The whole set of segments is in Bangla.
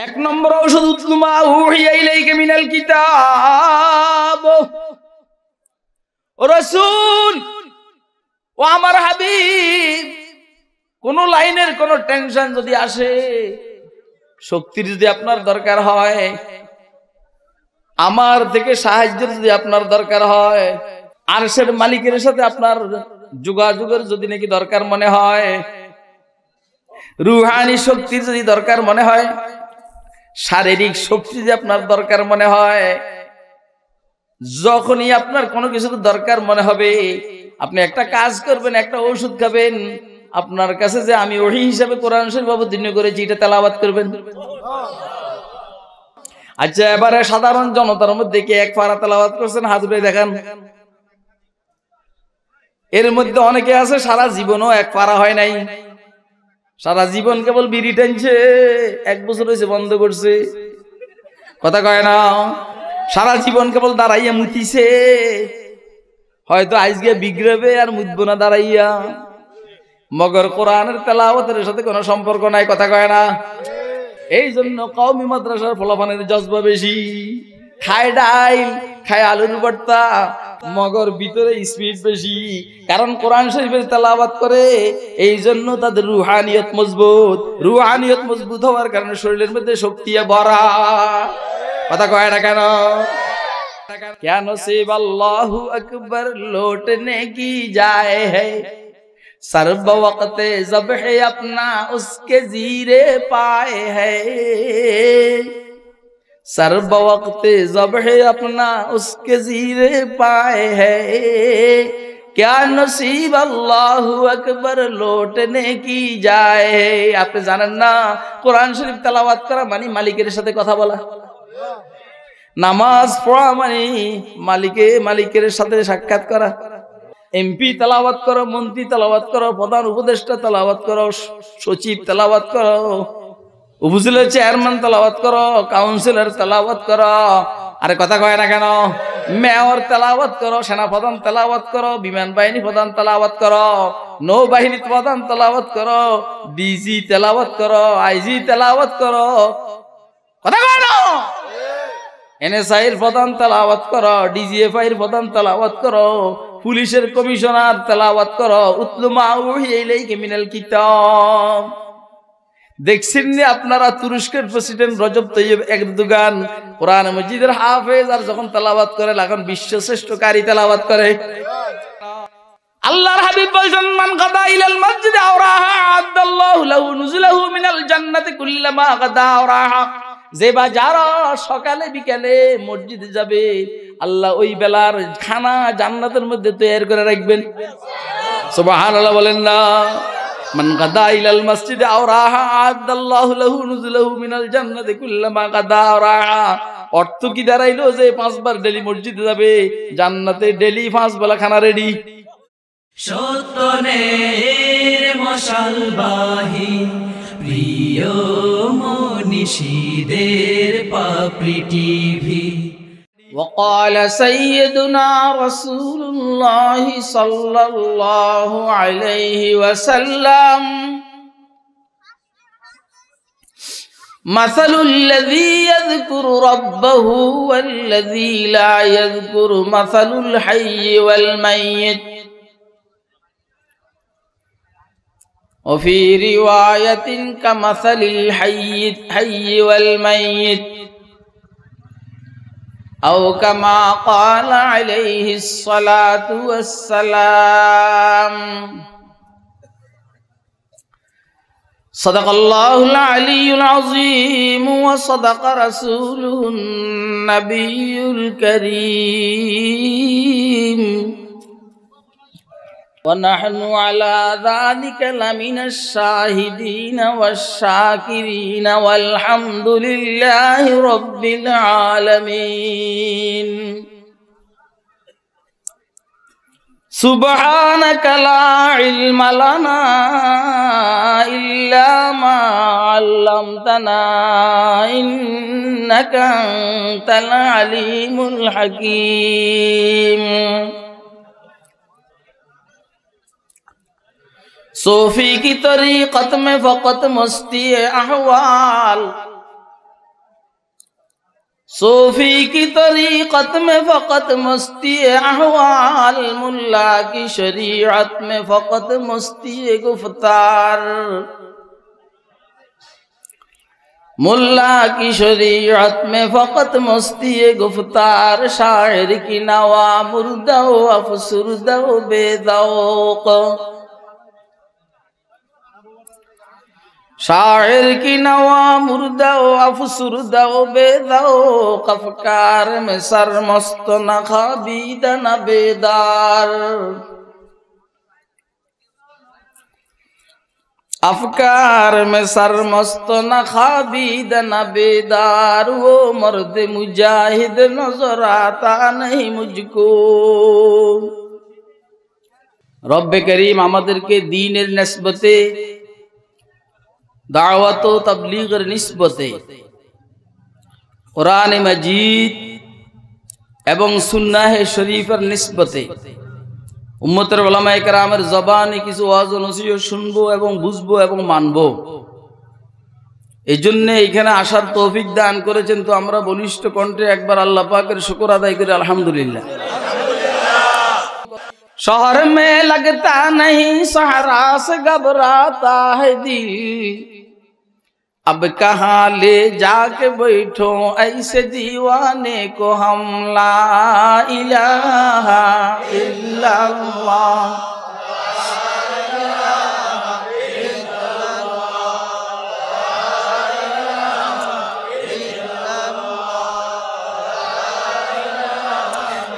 এক নম্বর ঔষধ উতলু মা উহিয়া ইলাইকা মিনাল কিতাব। ও রাসূল, ও আমার হাবিব, কোন লাইনের কোন টেনশন যদি আসে, শক্তির যদি আপনার দরকার হয়, আমার থেকে সাহায্যের যদি আপনার দরকার হয়, আরশের মালিকের সাথে আপনার যোগাযোগের যদি নাকি দরকার মনে হয়, রুহানি শক্তির যদি দরকার মনে হয়, শারীরিক শক্তি যদি আপনার দরকার মনে হয়, যখনই আপনার কোনো কিছু দরকার মনে হবে, আপনি একটা কাজ করবেন, একটা ওষুধ খাবেন। আপনার কাছে যে আমি ওহী হিসাবে কোরআন শরীফ অবতীর্ণ করেছি, এটা তেলাওয়াত করবেন। আচ্ছা, এবারে সাধারণ জনতার মধ্যে কে এক পারা তেলাওয়াত করছেন? হাত উঠে দেখান। এর মধ্যে অনেকে আছে সারা জীবনও এক পারা হয় নাই, সারা জীবন কেবল বিড়ি টানছে, 1 বছর হয়েছে বন্ধ করছে, কথা কয় না। সারা জীবন কেবল দাঁড়াইয়া মুতিছে, হয়তো আজকে বিগ্রবে আর মুতবো না দাঁড়াইয়া, মগর কোরআনের তেলাওয়াতের সাথে কোনো সম্পর্ক নাই, কথা কয় না। এই জন্য কওমি মাদ্রাসার ফলাফানের জজবা বেশি, খায় ডাইল, খায় আলুর ভর্তা, মগর ভিতরে স্পিড বেশি, কারণ কোরআন শরীফের তেলাওয়াত করে। এই জন্য তাদের রুহানিয়ত মজবুত। রুহানিয়ত মজবুত হওয়ার কারণে শরীরের মধ্যে শক্তি ভরা, কথা কয় না কেন? क्या नसीब अल्लाहु अकबर लौटने की जाए है, सर्ब वक्त ज़ब्ह अपना उसके ज़ीरे पाए है, सर्ब वक्त ज़ब्ह अपना उसके ज़ीरे पाए है, क्या नसीब अल्लाहु अकबर लौटने की जाए। আপনি জানেন না, কোরআন শরীফ তেলাওয়াত করা মানে মালিকের সাথে কথা বলা, নামাজ পড়া মানে মালিকের সাথে সাক্ষাৎ করা। এমপি তেলাওয়াত করো, মন্ত্রী তেলাওয়াত করো, প্রধান উপদেষ্টা তেলাওয়াত করো, সচিব তেলাওয়াত করো, উপজেলা চেয়ারম্যান তেলাওয়াত করো, কাউন্সিলর তেলাওয়াত করো, আরে কথা কয় না কেন? মেয়র তেলাওয়াত করো, সেনাপ্রধান তেলাওয়াত করো, বিমান বাহিনী প্রধান তেলাওয়াত করো, নৌবাহিনী প্রধান তেলাওয়াত করো, ডিজি তেলাওয়াত করো, আইজি তেলাওয়াত করো, কথা কয় না? এনএসআইর প্রধান তেলাওয়াত করো, ডিজিএফআইর প্রধান তেলাওয়াত করো, পুলিশের কমিশনার তেলাওয়াত করো, উতলু মা উহিয়া ইলাইকা মিনাল কিতাব। দেখছেন না আপনারা, তুরস্কের প্রেসিডেন্ট রজব তাইয়্যিব এরদোগান কোরআন মাজিদের হাফেজ, আর যখন তেলাওয়াত করে এখন বিশ্ব শ্রেষ্ঠ কারি তেলাওয়াত করে। আল্লাহর হাবিব বলেন, মান গাদা ইলাল মসজিদ আওরাহা আদাল্লাহু লাহু নুজুলাহু মিনাল জান্নাতি কুল্লামা গাদা আওরাহা। যে বা যারা সকালে বিকালে মসজিদে যাবে, আল্লাহ ওই বেলার খানা জান্নাতের মধ্যে তৈরি করে রাখবেন। সুবহানাল্লাহ বলেন না? মান গাদা ইলাল মসজিদ আওরাহা আদাল্লাহু লাহু নুজুলাহু মিনাল জান্নাতি কুল্লামা গাদা আওরাহা। অর্থ কি দাঁড়াইলো? যে 5 বার ডেলি মসজিদে যাবে, জান্নাতে ডেলি 5 বেলা খানা রেডি। সত্যনের মশালবাহী প্রিয় মনীষীদের পাপড়ি টিভি। وقال سيدنا رسول الله صلى الله عليه وسلم مثل الذي يذكر ربه والذي لا يذكر مثل الحي والميت وفي رواية كمثل الحي والميت أو كما قال عليه الصلاة والسلام صدق الله العلي العظيم وصدق رسوله النبي الكريم ونحن على ذلك لمن الشاهدين والشاكرين والحمد لله رب العالمين سبحانك لا علم لنا إلا ما علمتنا إنك أنت العليم الحكيم सूफी की तरीक़त में फ़क़त मस्ती अहवाल सूफी की तरीक़त में फ़क़त मस्ती अहवाल, मुल्ला की शरीयत में फ़क़त मस्ती गुफ्तार। मुल्ला की शरीयत में फ़क़त मस्ती गुफ्तार, शायर की नवा मुर्दा अफसुर्दा बेदौक़। शायर की नवा मुर्दा अफसुर्दा बेदौक़, अफ़कार में सरमस्त न ख़ाबीद न बेदार। अफ़कार में सरमस्त न ख़ाबीद न बेदार, वो मर्द मुजाहिद नज़र आता नहीं मुझको। रब्बे करीम आमादेरके दीनेर निस्बते, दावत व तबलीगेर निस्बते कुरान मजीद एवं सुन्नाह शरीफेर निस्बते उम्मतेर उलामाए केरामेर जबाने किछु ओयाज व नसीहत शुनबो एवं बुझबो एवं मानबो। एजन्य एखाने आसार तौफिक दान करेছেন। तो আমরা বলিষ্ঠ কণ্ঠে একবার আল্লাহ পাকের শুকর আদায় করি আলহামদুলিল্লাহ। शहर में लगता नहीं सहरा से घबराता है दिल, अब कहाँ ले जाके बैठो ऐसे दीवाने को हम, ला इलाहा इल्लल्लाह।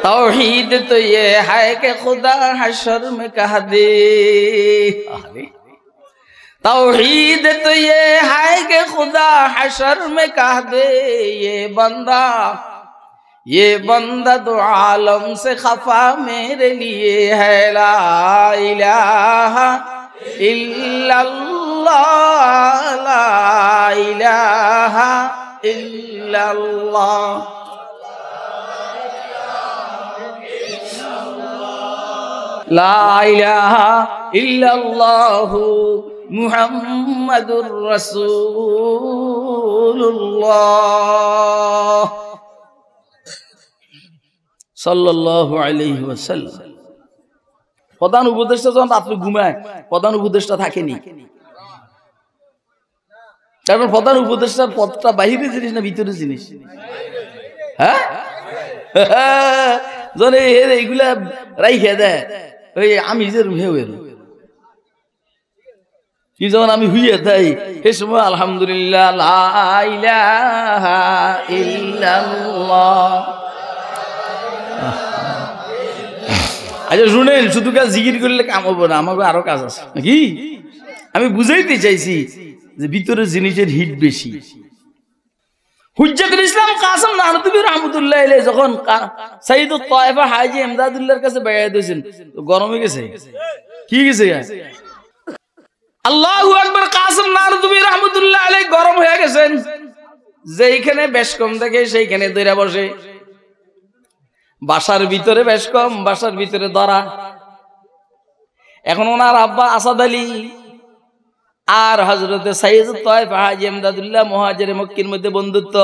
तौहीद तो ये है कि खुदा हशर में कह दे, तौहीद तो ये है कि खुदा हशर में कह दे, ये बंदा दो आलम से खफा मेरे लिए है, ला इलाहा इल्लल्लाह, ला इलाहा इल्लल्लाह। ला इलाहा इल्लल्लाहु मुहम्मदुर रसूलुल्लाह সাল্লাল্লাহু আলাইহি ওয়াসাল্লাম। প্রধান উপদেষ্টা যখন রাতে ঘুমায়, প্রধান উপদেষ্টা থাকেনি। কারণ প্রধান উপদেষ্টার পদটা বাইরে জিনিস না ভিতরে জিনিস? হ্যাঁ, যখন এইগুলা রাইখে দেয়, ওই আমি যে রুমের কি যখন আমি হুইয়ে থাই, সে সময় আলহামদুলিল্লাহ লা ইলাহা ইল্লাল্লাহ। আচ্ছা শুনেন, শুধু কাজ জিকির করলে কাম হবো না, আমার আরো কাজ আছে নাকি? আমি বুঝাইতে চাইছি যে ভিতরের জিনিসের হিট বেশি। হুজ্জাতুল ইসলাম কাসেম নানতুবি রাহমাতুল্লাহ আলাইহি যখন সাইয়্যিদুত তায়েফা হাজী ইমদাদুল্লাহর কাছে বেয়াত হইছেন, তো গরম হয়ে গেছে। কি গেছে? আল্লাহু আকবার। কাসেম নানতুবি রাহমাতুল্লাহ আলাইহি গরম হয়ে গেছেন, যেইখানে বেশ কম থাকে সেইখানে দইরা বসে। বাসার ভিতরে বেশ কম, বাসার ভিতরে ধরা। এখন ওনার আব্বা আসাদ আলী আর হযরতে সাইয়্যিদুত তায়েফা হাজী ইমদাদুল্লাহ মুহাজিরে মক্কির মধ্যে বন্ধুত্ব।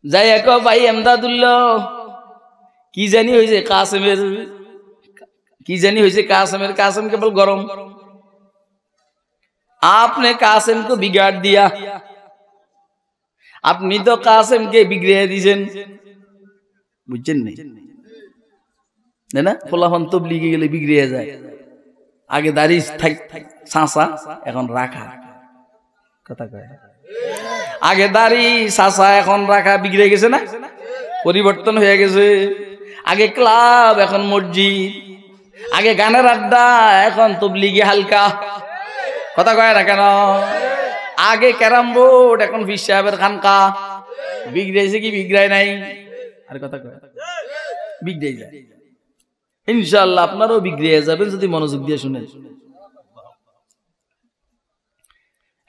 যাই কো ভাই ইমদাদুল্লাহ, কি জানি হইছে কাসেমের, কি জানি হইছে কাসেমের। কাসেম কেবল গরম। आपने कासिम को बिगाड़ दिया, আপনি তো কাসেমকে বিগড়িয়ে দিয়েছেন। বুঝছেন না? ফলাফল তবলিগে গেলে বিগড়িয়ে যায়। আগে দাড়ি থাক সাঁসা, এখন রাখা। কথা কয়, আগে দাড়ি সাঁসা এখন রাখা। বিগড়ে গেছে না? পরিবর্তন হয়ে গেছে। আগে ক্লাব এখন মসজিদ, আগে গানের আড্ডা এখন তবলিগে হালকা। কথা কয় না কেন? আগে ক্যারাম বোর্ড এখন পীর সাহেবের খানকা। বিগড়াইছে কি বিগড়ায় নাই? আর কথা কয়, বিগড়ে যায়। ইনশাআল্লাহ আপনারও বিগড়ে যাবেন যদি মনোযোগ দিয়ে শুনেন।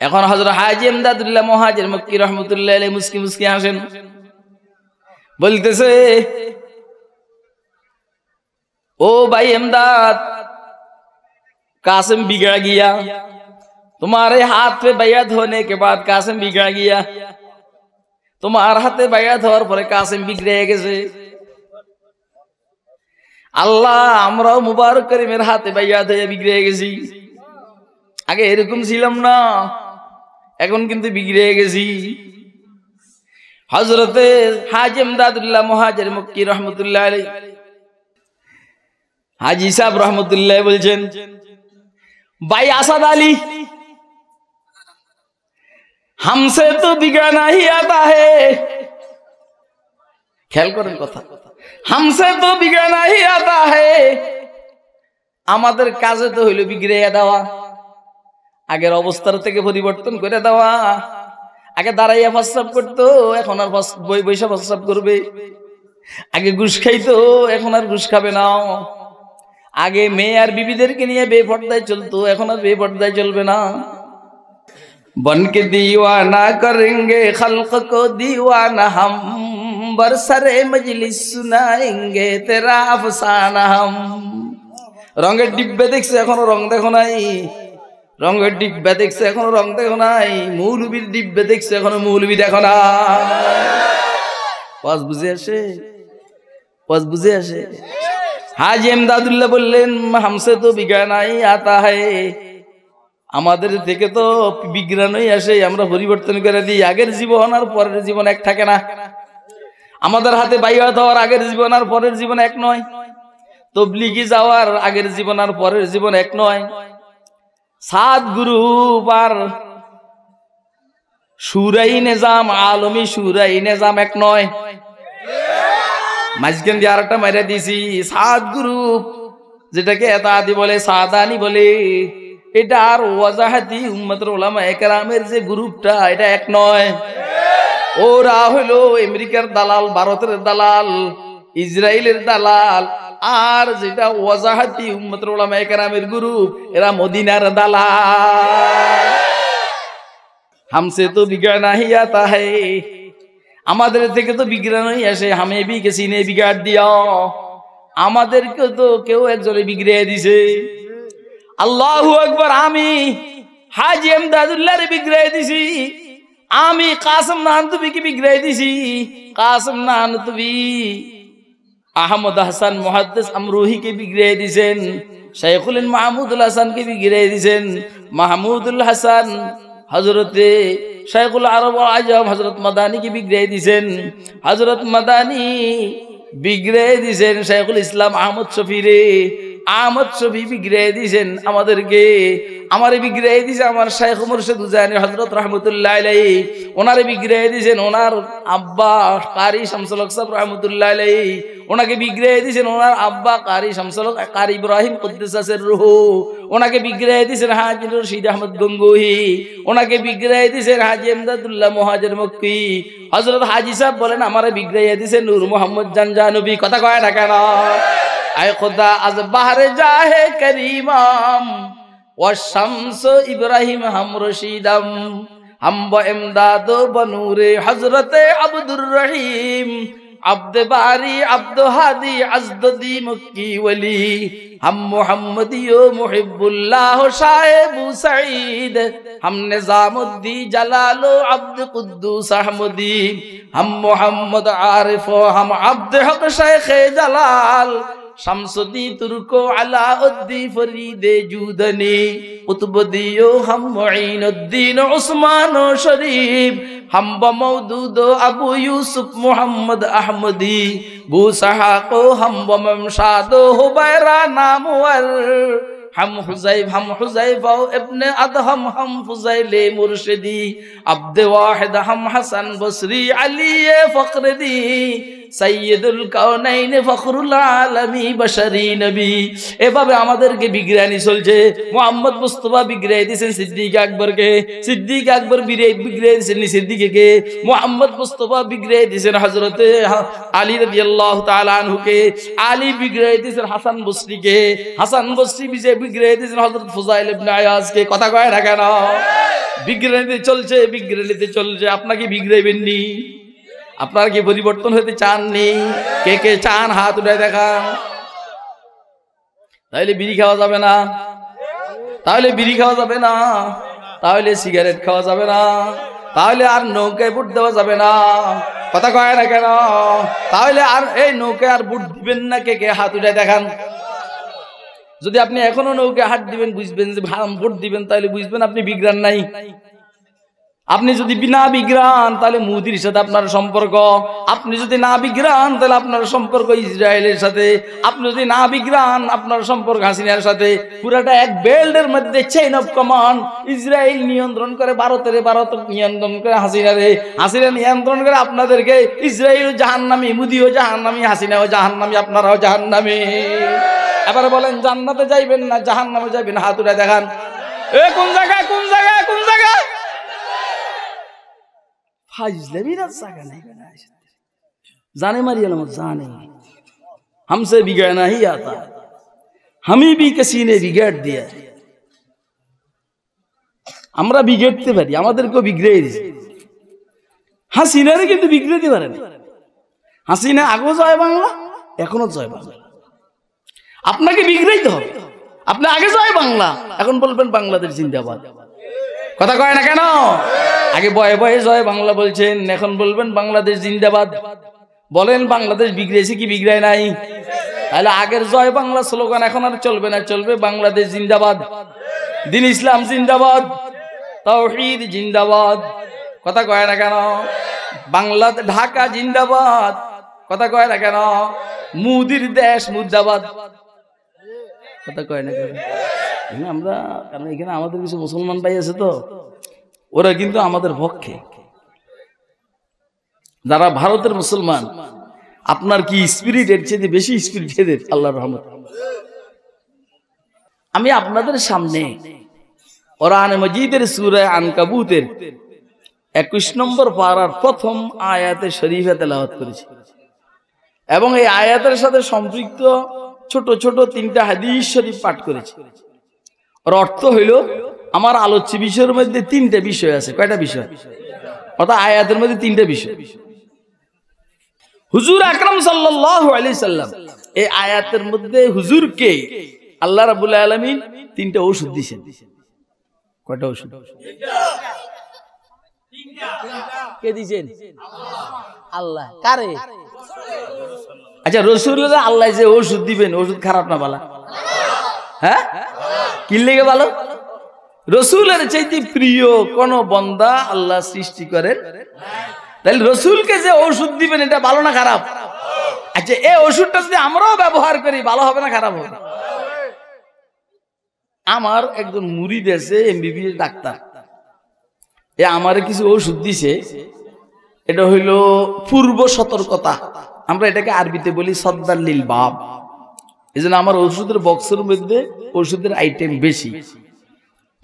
এখন হযরত হাজী ইমদাদুল্লাহ মুহাজির মক্কি রাহমাতুল্লাহ আলাইহি মুস্কি মুস্কি হাসেন, বলতেছে ओ भाई इमदाद, कासिम बिगड़ गया, तुम्हारे हाथ पे बैयत होने के बाद कासिम बिगड़ गया। তোমার হাতে বায়াত হওয়ার পরে কাসেম বিগড়ে গেছে। আল্লাহ আমরাও মুবারক করিমের হাতে বায়াত হয়ে বিগড়ে গেছি। আগে এরকম ছিলাম না, এখন কিন্তু বিগড়ে গেছি। হযরতে হাজী ইমদাদুল্লাহ মুহাজির মক্কি রহমতুল্লাহ আলাইহি, হাজী সাহেব রহমতুল্লাহ বলছেন, ভাই আসাদ আলী, हमसे तो बिगड़ना ही आता है। খেয়াল করেন কথা, हमसे तो बिगड़ना ही आता है। আমাদের কাজে তো হইল বিগড়াইয়া দেওয়া, আগের অবস্থার থেকে পরিবর্তন করে দেওয়া। আগে দাঁড়াইয়া প্রস্রাব করতো, এখন আর বৈশা প্রস্রাব করবে। আগে ঘুষ খাইতো, এখন আর ঘুষ খাবে না। আগে মেয়ে আর বিবিদেরকে নিয়ে বেপর্দায় চলতো, এখন আর বেপর্দায় চলবে না। बन के दीवाना करेंगे खल्क को दीवाना हम, बरसरे मजलिस सुनाएंगे तेरा अफसाना हम। রঙের ডিব্বে দেখছে এখনো রং দেখো নাই, রঙের ডিব্বে দেখছে এখনো রং দেখো নাই, মৌলবীর ডিব্বে দেখছে এখনো মৌলবী দেখো না। ওয়াজ বুঝে আসে, ওয়াজ বুঝে আসে। হাজী ইমদাদুল্লাহ বললেন, हमसे तो बिगड़ना ही आता है। আমাদের থেকে তো বিজ্ঞানই আসে, আমরা পরিবর্তন করে দিই। আগের জীবন আর পরের জীবন এক থাকে না। আমাদের হাতে বাইয়াত হওয়ার আগের জীবন আর পরের জীবন এক নয়। তবলিগি যাওয়ার আগের জীবন আর পরের জীবন এক নয়। সাত গ্রুপ আর শুরাই নিজাম, আলমী শুরাই নিজাম এক নয়। মাঝখান দিয়ে আরেকটা মাইরা দিয়েছি, সাত গ্রুপ, যেটাকে এতাদি বলে, সাদানি বলে, এটা আর ওয়াজাহাতি উম্মতের উলামায়ে কেরামের যে গ্রুপটা, এটা এক নয়। ওরা হলো আমেরিকার দালাল, ভারতের দালাল, ইসরায়েলের দালাল। আর যেটা ওয়াজাহাতি উম্মতের উলামায়ে কেরামের গ্রুপ, এরা মদিনার দালাল। हमसे तो बिगड़ना ही आता है। আমাদের থেকে তো বিগড়ানোই আসে। হামে ভি কিসি নে বিগাড় দিয়া, আমাদেরকে তো কেউ একজনে বিগড়ে দিছে। আল্লাহু আকবার। আমি হাজী ইমদাদুল্লাহরে বিগড়াই দিছি, আমি কাসেম নানতুবিকে বিগড়াই দিছি। কাসেম নানতুবি আহমদ হাসান মুহাদ্দিস আমরুহিকে বিগড়াই দিছেন, শাইখুল মাহমুদুল হাসানকে বিগড়াই দিছেন। মাহমুদুল হাসান হযরতে শাইখুল আরব ওয়াল আজম হযরত মাদানীকে বিগড়াই দিছেন। হযরত মাদানী বিগড়াই দিছেন শাইখুল ইসলাম আহমদ শফিরে। আহমদ শফি বিগড়াই দিছেন আমাদেরকে। আমারে বিগড়াই দিছে আমার শাইখ মুর্শিদ উজানি হযরত রাহমাতুল্লাহ আলাইহি। ওনারে বিগড়াই দিছেন ওনার আব্বা কারি শামসুল হক সাহেব রাহমাতুল্লাহ আলাইহি। ওনাকে বিগড়াই দিছেন ওনার আব্বা কারি শামসুল হক কারি ইব্রাহিম কুদ্দুসাসের রূহ। ওনাকে বিগড়াই দিছেন হাজী রশিদ আহমদ গঙ্গোহী। ওনাকে বিগড়াই দিছেন হাজী ইমদাদুল্লাহ মুহাজির মক্কি। হযরত হাজী সাহেব বলেন আমারে বিগড়াই দিছেন নূর মোহাম্মদ জানজানবী। কথা কয় না কেন? আয় খোদা আজ বাহরে জাহে করিমাম ওয়া শামস ইব্রাহিম হাম রশিদাম, হাম বা ইমদাদ বনুরে হযরতে আব্দুর রহিম, আব্দ বারি আব্দ হাদি আজদি মক্কি ওলি, হাম মুহাম্মদিয়ো মুহিব্বুল্লাহ সাহেবু সাঈদ, হাম নিজামুদ্দি জালালো আব্দ কুদ্দুস আহমদি, হাম মুহাম্মদ আরিফ, হাম আব্দ হক শেখে জালাল, শামসুদ্দি তুর্কো আলাউদ্দি ফরিদে জুদনি, কুতুবদিয়ো হাম মুঈনুদ্দিন উসমান শরীফ, হাম বমৌদুদ আবু ইউসুফ মুহাম্মদ আহমদি, বুসাহাকো হাম বমশাদ হুবায়রা নামওয়ার, হাম হুজাইফা ইবনে আদহাম হাম ফুজাইলে মুরশিদি, আব্দ ওয়াহিদ হাম হাসান বসরি আলী ফখরদি, সাইয়্যিদুল কাউনাইন ফখরুল আলামী বশরি নবী। এভাবে আমাদেরকে বিগড়ানি চলছে। মুহাম্মদ মুস্তাফা বিগড়াই দিয়েছেন সিদ্দিক আকবরকে, সিদ্দিক আকবর বিগড়াই দিয়েছেন সিদ্দিককে, মুহাম্মদ মুস্তাফা বিগড়াই দিয়েছেন হযরতে আলী রাদিয়াল্লাহু তাআলা আনহুকে, আলী বিগড়াই দিয়েছেন হাসান বসরিকে, হাসান বসরি বিগড়াই দিয়েছেন হযরত ফুজাইল ইবনে আয়াজকে। কথা কয় না কেন? বিগড়ানিতে চলছে, বিগড়ানিতে চলছে। আপনাকে বিগড়াইবেননি? আপনারা কি পরিবর্তন হতে চাননি? কে কে চান হাত উঠায় দেখান। তাহলে বিড়ি খাওয়া যাবে না, তাহলে বিড়ি খাওয়া যাবে না, তাহলে সিগারেট খাওয়া যাবে না, তাহলে আর নৌকায় বুট দেওয়া যাবে না। কথা কয় না কেন? তাহলে আর এই নৌকায় আর বুট দিবেন না? কে কে হাত উঠে দেখান। যদি আপনি এখনো নৌকায় হাত দিবেন, বুঝবেন যে বুট দিবেন, তাহলে বুঝবেন আপনি বিজ্ঞান নাই। আপনি যদি না বিজ্ঞান, তাহলে মুদির সাথে আপনার সম্পর্ক। আপনি যদি না বিজ্ঞান, তাহলে আপনার সম্পর্ক ইসরায়েলের সাথে। আপনি যদি না বিজ্ঞান, আপনার সম্পর্ক হাসিনার সাথে। পুরাটা এক বেল্টের মধ্যে চেইন অফ কমান্ড। ইসরায়েল নিয়ন্ত্রণ করে ভারতের, ভারত নিয়ন্ত্রণ করে হাসিনারে, হাসিনা নিয়ন্ত্রণ করে আপনাদেরকে। ইসরায়েল জাহান্নামী, মুদিও জাহান্নামী, হাসিনাও জাহান্নামী, আপনারাও জাহান্নামী। এবারে বলেন জান্নাতে যাইবেন না জাহান্নামে যাইবেন? হাত উঠে দেখান। এ কোন জায়গায়, কোন জায়গায়, কোন জায়গায়? जाने मारी जाने हमसे बिगड़ना ही आता, हमें भी किसी ने बिगाड़ दिया। আমরা বিগড়তে পারি, আমাদেরকেও বিগড়ে দিয়েছে। হাসিনারে কিন্তু বিগড়তে পারে না। হাসিনা আগেও জয় বাংলা, এখনো জয় বাংলা। আপনাকে বিগড়াইতে হবে। আপনি আগে জয় বাংলা, এখন বলবেন বাংলাদেশ জিন্দাবাদ। কথা কয় না কেন? আগে বয়ে বয়ে জয় বাংলা বলছেন, এখন বলবেন বাংলাদেশ জিন্দাবাদ। বলেন বাংলাদেশ বিগড়েছে কি বিগড়ায় নাই? তাহলে আগের জয় বাংলা স্লোগান এখন আর চলবে না, চলবে বাংলাদেশ জিন্দাবাদ, দিন ইসলাম জিন্দাবাদ, তাওহীদ জিন্দাবাদ। কথা কয় না কেন? বাংলাদেশ, ঢাকা জিন্দাবাদ। কথা কয় না কেন? মুদির দেশ মুর্দাবাদ। কথা কয় না কেন? আমরা, কারণ এখানে আমাদের কিছু মুসলমান ভাই আছে তো, ওরা কিন্তু আমাদের পক্ষে। যারা ভারতের মুসলমান, আপনার কি স্পিরিট এর চেয়ে বেশি স্পিরিট এদের, আল্লাহর রহমত। আমি আপনাদের সামনে কোরআন মাজিদের সূরা আনকাবুতের 21 নম্বর পারার প্রথম আয়াতে শরীফে তেলাওয়াত করেছি, এবং এই আয়াতের সাথে সম্পৃক্ত ছোট ছোট 3টা হাদিস শরীফ পাঠ করেছি। ওর অর্থ হইল, আমার আলোচ্য বিষয়ের মধ্যে 3টে বিষয় আছে। কয়টা বিষয়? অর্থাৎ আয়াতের মধ্যে 3টে বিষয়। হুজুর আকরাম সাল্লাল্লাহু আলাইহি সাল্লাম এই আয়াতের মধ্যে হুজুরকে আল্লাহ রাব্বুল আলামিন 3টা ওষুধ দিয়েছেন। কয়টা ওষুধ? কে দিয়েছেন? আল্লাহ। কারে? আচ্ছা, রাসূলুল্লাহ আল্লাহ যে ওষুধ দিবেন, ওষুধ খারাপ না ভালো? হ্যাঁ, কি লেগে ভালো? রাসূলের চাইতে প্রিয় কোন বান্দা আল্লাহ সৃষ্টি করেন। তাহলে রাসূলকে যে ওষুধ দিবেন, এটা ভালো না খারাপ? আচ্ছা, এই ওষুধটা যদি আমরাও ব্যবহার করি, ভালো হবে না খারাপ হবে? আমার একজন মুরিদ আছে, এমবিবিএস ডাক্তার। এ আমারে কিছু ওষুধ দিছে। এটা হইল পূর্ব সতর্কতা। আমরা এটাকে আরবিতে বলি সদ্দার লিল বাব। এই জন্য আমার ওষুধের বক্সের মধ্যে ওষুধের আইটেম বেশি।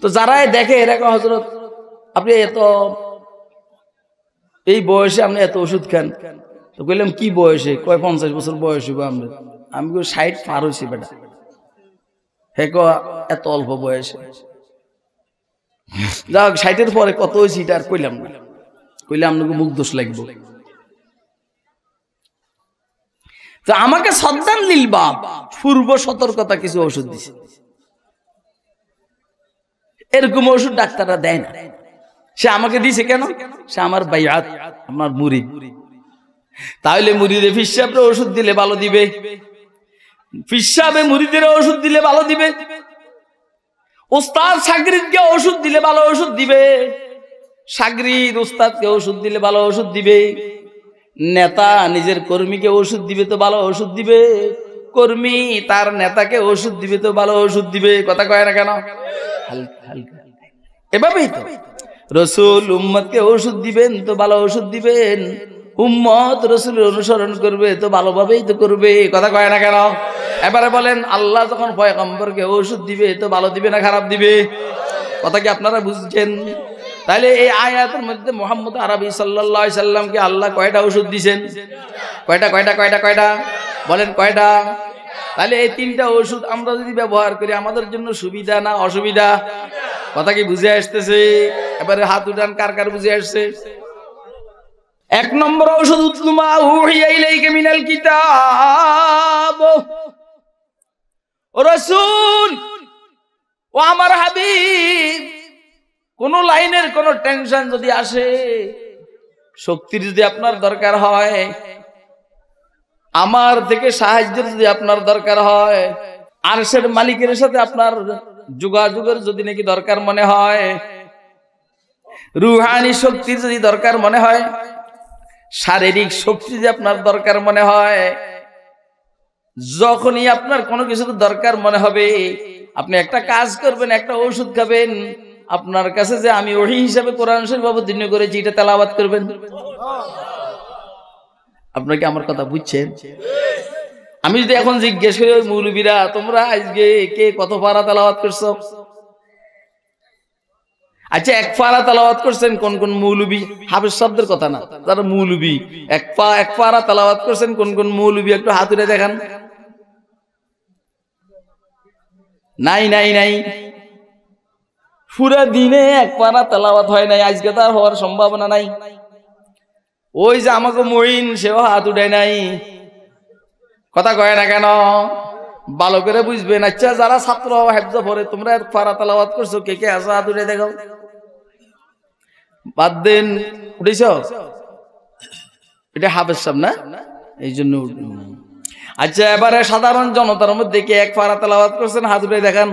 তো যারাই দেখে এরকম, হযরত আপনি এত এই বয়সে আপনি এত ওষুধ খান। তো কইলাম কি বয়সে? কয় 50 বছর বয়স হইব আমরা। আমি কই 60 পার হইছি বেটা। হে ক এত অল্প বয়সে? যাক, 60-এর পরে কত হইছি এটা আর কইলাম না। কইলাম আপনাকে মুখ দোষ লাগবে। তো আমাকে সদ্দান লিল বাব, পূর্ব সতর্কতা কিছু ওষুধ দিছে। এরকম ওষুধ ডাক্তাররা দেয় না। সে আমাকে দিছে কেন? সে আমার বাইআত, আমার মুরিদ। তাহলে মুরিদে ফিসাবে ওষুধ দিলে ভালো দিবে, ফিসাবে মুরিদের ওষুধ দিলে ভালো দিবে, ওস্তাদ শাগরিদকে ওষুধ দিলে ভালো ওষুধ দিবে, শাগরিদ ওস্তাদকে ওষুধ দিলে ভালো ওষুধ দিবে, নেতা নিজের কর্মীকে ওষুধ দিবে তো ভালো ওষুধ দিবে, কর্মী তার নেতাকে ওষুধ দিবে তো ভালো ওষুধ দিবে। কথা কয় না কেন? হালকা হালকা এভাবেই তো রাসূল উম্মতকে ওষুধ দিবেন তো ভালো ওষুধ দিবেন, উম্মত রাসূলের অনুসরণ করবে তো ভালোভাবেই তো করবে। কথা কয় না কেন? এবারে বলেন, আল্লাহ যখন পয়গম্বরকে ওষুধ দিবে তো ভালো দিবে না খারাপ দিবে? কথা কি আপনারা বুঝছেন? তাহলে এই আয়াতের মধ্যে মুহাম্মদ আরবি সাল্লাল্লাহু আলাইহি সাল্লামকে আল্লাহ কয়টা ওষুধ দিবেন? কয়টা কয়টা কয়টা কয়টা বলেন, কয়টা? তাহলে এই 3টা ওষুধ আমরা যদি ব্যবহার করি, আমাদের জন্য সুবিধা না অসুবিধা? কথা কি বুঝে আসতেছে? এবারে হাত উঠান, কার কার বুঝে আসছে? 1 নম্বর ওষুধ, উতলুমা উহিয়া ইলাইকা মিনাল কিতাব। ও রাসূল, ও আমার হাবিব, কোন লাইনের কোন টেনশন যদি আসে, শক্তির যদি আপনার দরকার হয়, আমার থেকে সাহায্যের যদি আপনার দরকার হয়, আরশের মালিকের সাথে আপনার যোগাযোগের যদি নাকি দরকার মনে হয়, রুহানি শক্তির যদি দরকার মনে হয়, শারীরিক শক্তি যদি আপনার দরকার মনে হয়, যখনই আপনার কোনো কিছু দরকার মনে হবে, আপনি একটা কাজ করবেন, একটা ওষুধ খাবেন, আপনার কাছে যে আমি ওহী হিসাবে কোরআন শরীফ অবতীর্ণ করেছি এটা তেলাওয়াত করবেন। আপনাকে আমার কথা বুঝছেন? আমি যদি এখন জিজ্ঞেস করি মৌলবীরা তোমরা আজকে কে কত পারা তেলাওয়াত করছো, আচ্ছা এক পারা তেলাওয়াত করছেন কোন কোন মৌলবী? হাফেজ শব্দের কথা না, যারা মৌলবী এক পারা তেলাওয়াত করছেন কোন কোন মৌলবী? একটু হাত উঠে দেখান। নাই নাই নাই, পুরা দিনে এক পারা তেলাওয়াত হয় নাই, আজকে তার হওয়ার সম্ভাবনা নাই। ওই যে আমাকে মইন সেও হাত উঠে নাই, কথা কয় না কেন? ভালো করে বুঝবেন। আচ্ছা যারা ছাত্র হেফজ পড়ে তোমরা এক পারা তেলাওয়াত করছো, কে কে আছো? হাত উঠে দেখাও। বাদ দেন, উঠেছ? এটা হাফেজ সাহেব না, এই জন্য। আচ্ছা এবারে সাধারণ জনতার মধ্যে কে এক পারা তেলাওয়াত করছেন? হাত উঠে দেখান।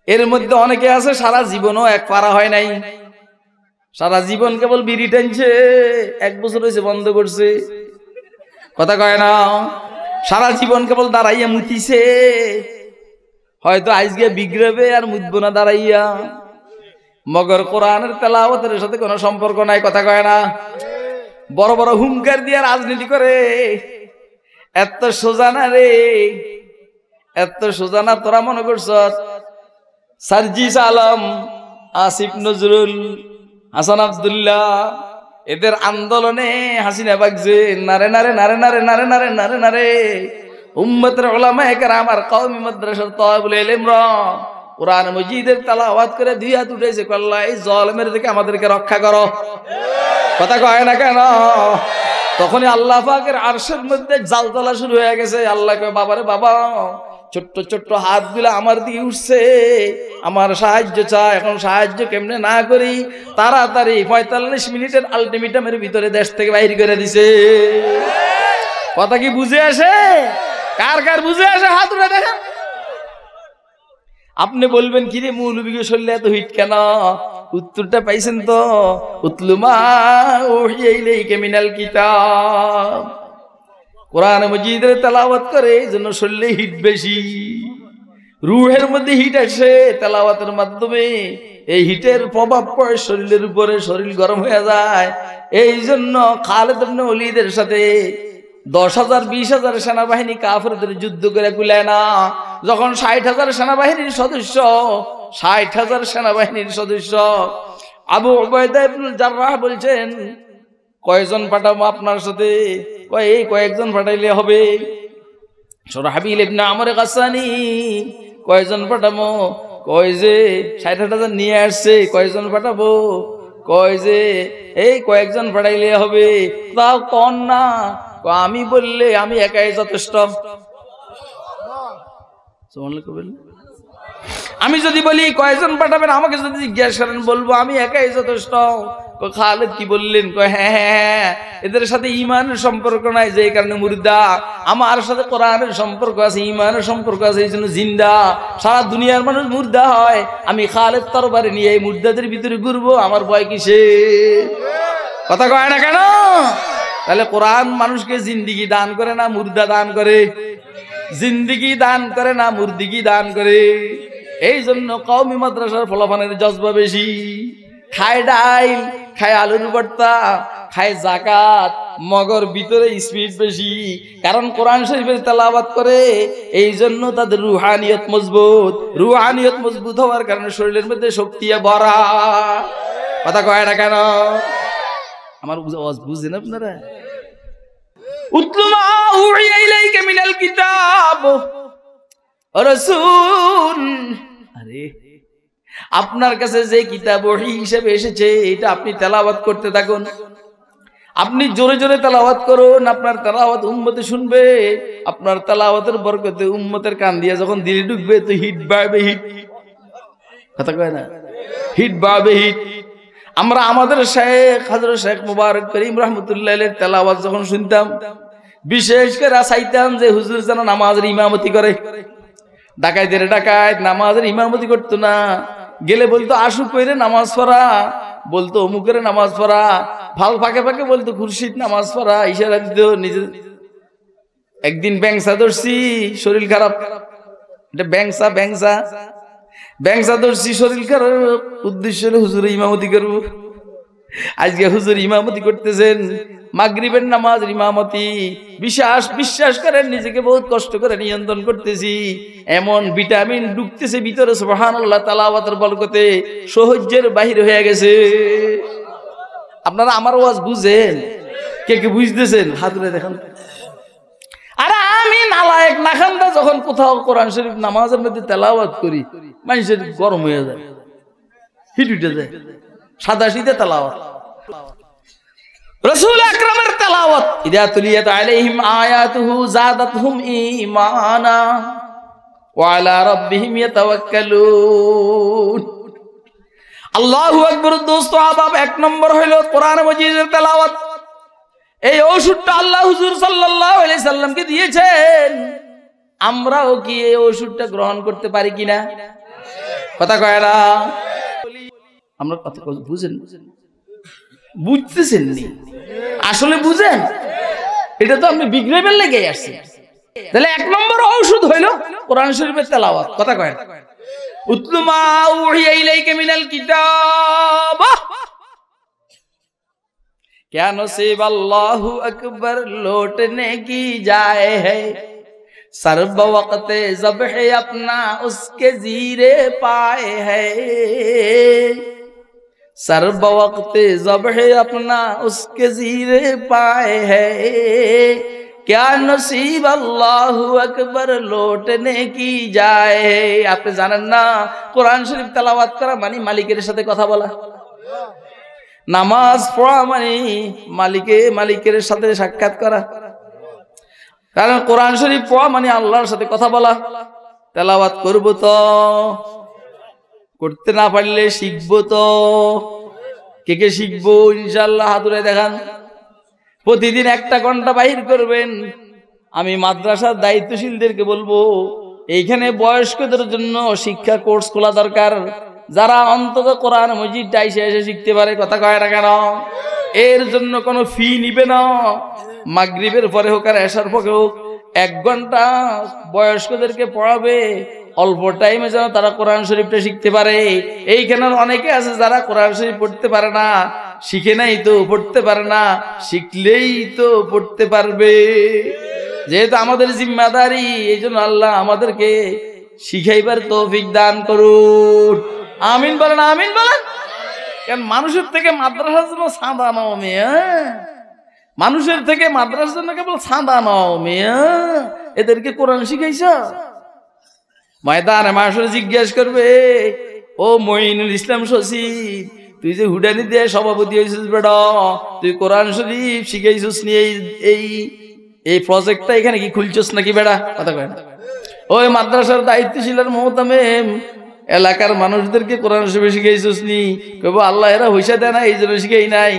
এর মধ্যে অনেকে আছে সারা জীবনও এক পারা হয় নাই, সারা জীবন কেবল বিড়ি টানছে, 1 বছর হয়েছে বন্ধ করছে, কথা কয় না? সারা জীবন কেবল দাঁড়াইয়া মুতিছে, হয়তো আজকে বিগ্রবে আর মুতবো না দাঁড়াইয়া, মগর কোরআনের তেলাওয়াতের সাথে কোনো সম্পর্ক নাই, কথা কয় না? বড় বড় হুঙ্কার দিয়ে রাজনীতি করে, এত সোজা না রে, এত সোজা না। তোরা মনে করছ সার্জিস আলম, আসিফ নজরুল, হাসান আব্দুল্লাহ এদের আন্দোলনে হাসিনা বাগছে নারে নারে নারে নারে নারে নারে নারে নারে উম্মতের উলামায়ে কেরাম আর কওমি মাদ্রাসার তালিবুল ইলমরা কোরআন মজিদের তেলাওয়াত করে 2 হাত উঠেছে, আল্লাহ এই জালেমের থেকে আমাদেরকে রক্ষা করো, কথা কয় না কেন? তখনই আল্লাহ পাকের আরশের মধ্যে জালজালা শুরু হয়ে গেছে। আল্লাহ কয় বাবারে বাবা, ছোট্ট ছোট্ট হাতগুলো আমার দিকে উঠছে, আমার সাহায্য চায়। এখন সাহায্য কেমনে না করি, তাড়াতাড়ি 45 মিনিটের আলটিমেটামের ভিতরে দেশ থেকে বাইরে করে দিছে। কথা কি বুঝে আসে? কার কার বুঝে আসে হাত উঠে দেখেন। আপনি বলবেন কি রে মৌলবীকে শরীরে এত হিট কেন? উত্তরটা পাইছেন তো, উতলুমা ওহিয়া ইলাইকা মিনাল কিতাব, কোরআন মজিদের তেলাওয়াত করে এই জন্য শরীরে হিট বেশি, রুহের মধ্যে হিট আসে তেলাওয়াতের মাধ্যমে, এই হিটের প্রভাব পড়ে শরীরের উপরে, শরীর গরম হয়ে যায়। এই জন্য খালিদ ইবনে ওলীদের সাথে 10,000 20,000 সেনাবাহিনী কাফেরদের যুদ্ধ করে কুলায় না। যখন 60,000 সেনাবাহিনীর সদস্য, 60,000 সেনাবাহিনীর সদস্য, আবু উবাইদা ইবনুল জাররাহ বলছেন কয়জন পাঠাবো আপনার সাথে? কয় এই কয়েকজন পাঠাইলে হবে। সুরাহবিল ইবনে আমর গাসসানি কয়জন পাঠাবো? কয় যে 60,000 নিয়ে আসছে, কয়জন পাঠাবো? কয় যে এই কয়েকজন পাঠাইলে হবে। তাও কোন না, আমি বললে আমি একাই যথেষ্ট। আমি যদি বলি কয়জন পাঠাবেন, আমাকে যদি জিজ্ঞাসা করেন বলবো আমি একাই যথেষ্ট। খালিদ কি বললেন? কয় হ্যাঁ হ্যাঁ, এদের সাথে ইমানের সম্পর্ক নাই, যে কারণে মুর্দা। আমার সাথে কোরআনের সম্পর্ক আছে, ইমানের সম্পর্ক আছে, এই জন্য জিন্দা। সারা দুনিয়ার মানুষ মুর্দা হয়, আমি খালিদ তরবারি নিয়ে এই মুর্দাদের ভিতরে ঘুরবো, আমার ভয় কিসে? কথা কয় না কেন? তাহলে কোরআন মানুষকে জিন্দিগি দান করে না মুর্দা দান করে? জিন্দিগি দান করে না মুর্দিগি দান করে। এই জন্য কওমি মাদ্রাসার ফলাফানের জজবা বেশি। খায় ডাইল, খায় আলুর ভর্তা, খায় যাকাত, মগর ভিতরে স্পিড বেশি, কারণ কোরআন শরীফের তেলাওয়াত করে। এই জন্য তাদের রুহানিয়ত মজবুত। রুহানিয়ত মজবুত হওয়ার কারণে শরীরের মধ্যে শক্তি ভরা। কথা কয় না কেন? আমার আওয়াজ বুঝেন আপনারা? উতলু মা উহিয়া ইলাইকা মিনাল কিতাব রাসূল, আরে আপনার কাছে যে কিতাব ওহী হিসেবে এসেছে এটা আপনি তেলাওয়াত করতে থাকুন। আপনি জোরে জোরে তেলাওয়াত করুন, আপনার তেলাওয়াত উম্মতে শুনবে। আপনার তেলাওয়াতের বরকতে উম্মতের কান দিয়ে যখন দিলে ঢুকবে তো হিট বাড়বে, হিট। কথা কয় না? হিট বাবে হিট। আমরা আমাদের শেখ হযরত শেখ মুবারক করিম রাহমাতুল্লাহ আলাইহির তেলাওয়াত যখন শুনতাম, বিশেষ করে চাইতাম যে হুজুর যেন নামাজের ইমামতি করে। ডাকাইতের ডাকাইত নামাজের ইমামতি করতো না, গেলে বলতো আশু কইরে নামাজ পড়া, বলতো অমুকের নামাজ পড়া, ভাল ফাঁকে ফাঁকে বলতো খুরশিদ নামাজ পড়া, ইশারা দিত নিজে। একদিন ব্যাংসা ধরছি, শরীর খারাপ, এটা ব্যাংসা ব্যাংসা ব্যাংসা ধরছি, শরীর খারাপ, উদ্দেশ্য হলো হুজুরে ইমামতি করবো। আজকে হুজুর ইমামতি করতেছেন, মাগরিবের নামাজের ইমামতি। বিশ্বাস করেন, নিজেকে বহুত কষ্ট করে নিয়ন্ত্রণ করতেছি, এমন ভিটামিন ঢুকতেছে ভিতরে সুবহানাল্লাহ, তেলাওয়াতের বরকতে সহ্যের বাহির হয়ে গেছে। আপনারা আমার ওয়াজ বুঝেন? কে কে বুঝতেছেন হাত তুলে দেখান। আরে আমি নালায়েক নাখান্দা যখন কোথাও কোরআন শরীফ নামাজের মধ্যে তেলাওয়াত করি, মানুষের গরম হয়ে যায়, হিট উঠে যায়। সাদা শীতে তেলাওয়াত, রাসূল আকরামের তেলাওয়াত, ইযা তুলিয়াত আলাইহিম আয়াতুহু যাদাতহুম ঈমানা ওয়া আলা রাব্বিহিম ইয়াতাওয়াক্কালুন। আল্লাহু আকবার। দোস্ত আহবাব, এক নম্বর হইল কোরআন মাজিদের তেলাওয়াত। এই ওষুধটা আল্লাহ হুজুর সাল্লাল্লাহু আলাইহি সাল্লামকে দিয়েছেন, আমরাও কি এই ওষুধটা গ্রহণ করতে পারি কিনা? কথা কয় না? আমরা কথা বুঝেন? বুঝতেছেন নি? আসলে বুঝেন? এটা তো আপনি বিগ্রেবেল লেগে আসছেন। তাহলে এক নম্বর ঔষধ হইল কোরআন শরীফের তেলাওয়াত। কথা কয় না? উতলু মা উহিয়া ইলাইকা মিনাল কিতাব, क्या नसीब अल्लाहु अकबर लौटने की जाए है, सर्ब वक्त ज़ब्ह अपना उसके जीरे पाए है, सर्ब वक्त ज़ब्ह अपना उसके जीरे पाए है, क्या नसीब अल्लाहु अकबर लौटने की जाए है। আপনি জানেন না কোরআন শরীফ তেলাওয়াত করা মানে মালিকের সাথে কথা বলা, নামাজ পড়া মানে মালিকের সাথে সাক্ষাৎ করা। কারণ কোরআন শরীফ পড়া মানে আল্লাহর সাথে কথা বলা। তেলাওয়াত করব তো, করতে না পারলে শিখবো তো। কে কে শিখবো ইনশাআল্লাহ হাত তুলে দেখান। প্রতিদিন 1 ঘন্টা বাহির করবেন। আমি মাদ্রাসার দায়িত্বশীলদেরকে বলবো, এইখানে বয়স্কদের জন্য শিক্ষা কোর্স খোলা দরকার, যারা অন্তত কোরআন মজিদটা এসে শিখতে পারে। কথা কয় না কেন? এর জন্য কোনো ফি নিবে না। মাগরিবের পরে হোক আর এশার পরে হোক 1 ঘন্টা বয়স্কদেরকে পড়াবে, অল্প টাইমে যেন তারা কোরআন শরীফটা শিখতে পারে। এইখানে অনেকে আছে যারা কোরআন শরীফ পড়তে পারে না, শিখে নাই তো পড়তে পারে না, শিখলেই তো পড়তে পারবে। যেহেতু আমাদের জিম্মাদারি, এই জন্য আল্লাহ আমাদেরকে শিখাইবার তৌফিক দান করুন। আমিন বলেন, আমিন বলেন। কারণ মানুষের থেকে মাদ্রাসার জন্য চাঁদা নাও মেয়ে, মানুষের থেকে মাদ্রাসার জন্য কেবল চাঁদা নাও মেয়ে, এদেরকে কোরআন শিখাইছ? ময়দানে মাসরে জিজ্ঞেস করবে, ও মঈনুল ইসলাম সচিব, তুই যে হুডানি দিয়ে সভাপতি হয়েছিস বেটা, তুই কোরআন শরীফ শিখাইছিস নি? এই প্রজেক্টটা এখানে কি খুলছিস নাকি বেটা? কথা কয় না? ওই মাদ্রাসার দায়িত্বশীলের মোহতামেম, এলাকার মানুষদেরকে কোরআন শরীফ শিখাইছিস নি? কইবো আল্লাহ এরা হইসা দেয় না, এই জন্য শিখাই নাই।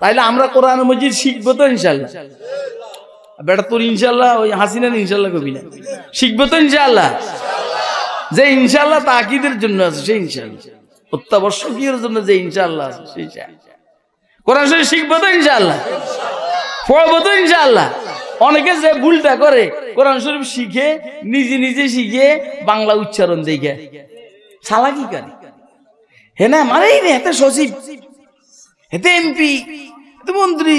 তাইলে আমরা কোরআন মজিদ শিখবো তো ইনশাল্লাহ? বেটা তোর ইনশাল্লাহ ওই হাসিনার ইনশাল্লাহ কবি না, শিখবো তো ইনশাল্লাহ? যে ইনশাল্লাহ তাকিদের জন্য আছে সেই ইনশাল্লাহ, অত্যাবশ্যকীয় জন্য যে ইনশাল্লাহ আছে সেই কোরআন শরীফ শিখবো তো ইনশাল্লাহ, পড়বো তো ইনশাল্লাহ। অনেকে যে ভুলটা করে, কোরআন শরীফ শিখে নিজে শিখে বাংলা উচ্চারণ দেখে চালাকি করে। হ্যাঁ না, মানে এতে সচিব, এতে এমপি, এতে মন্ত্রী,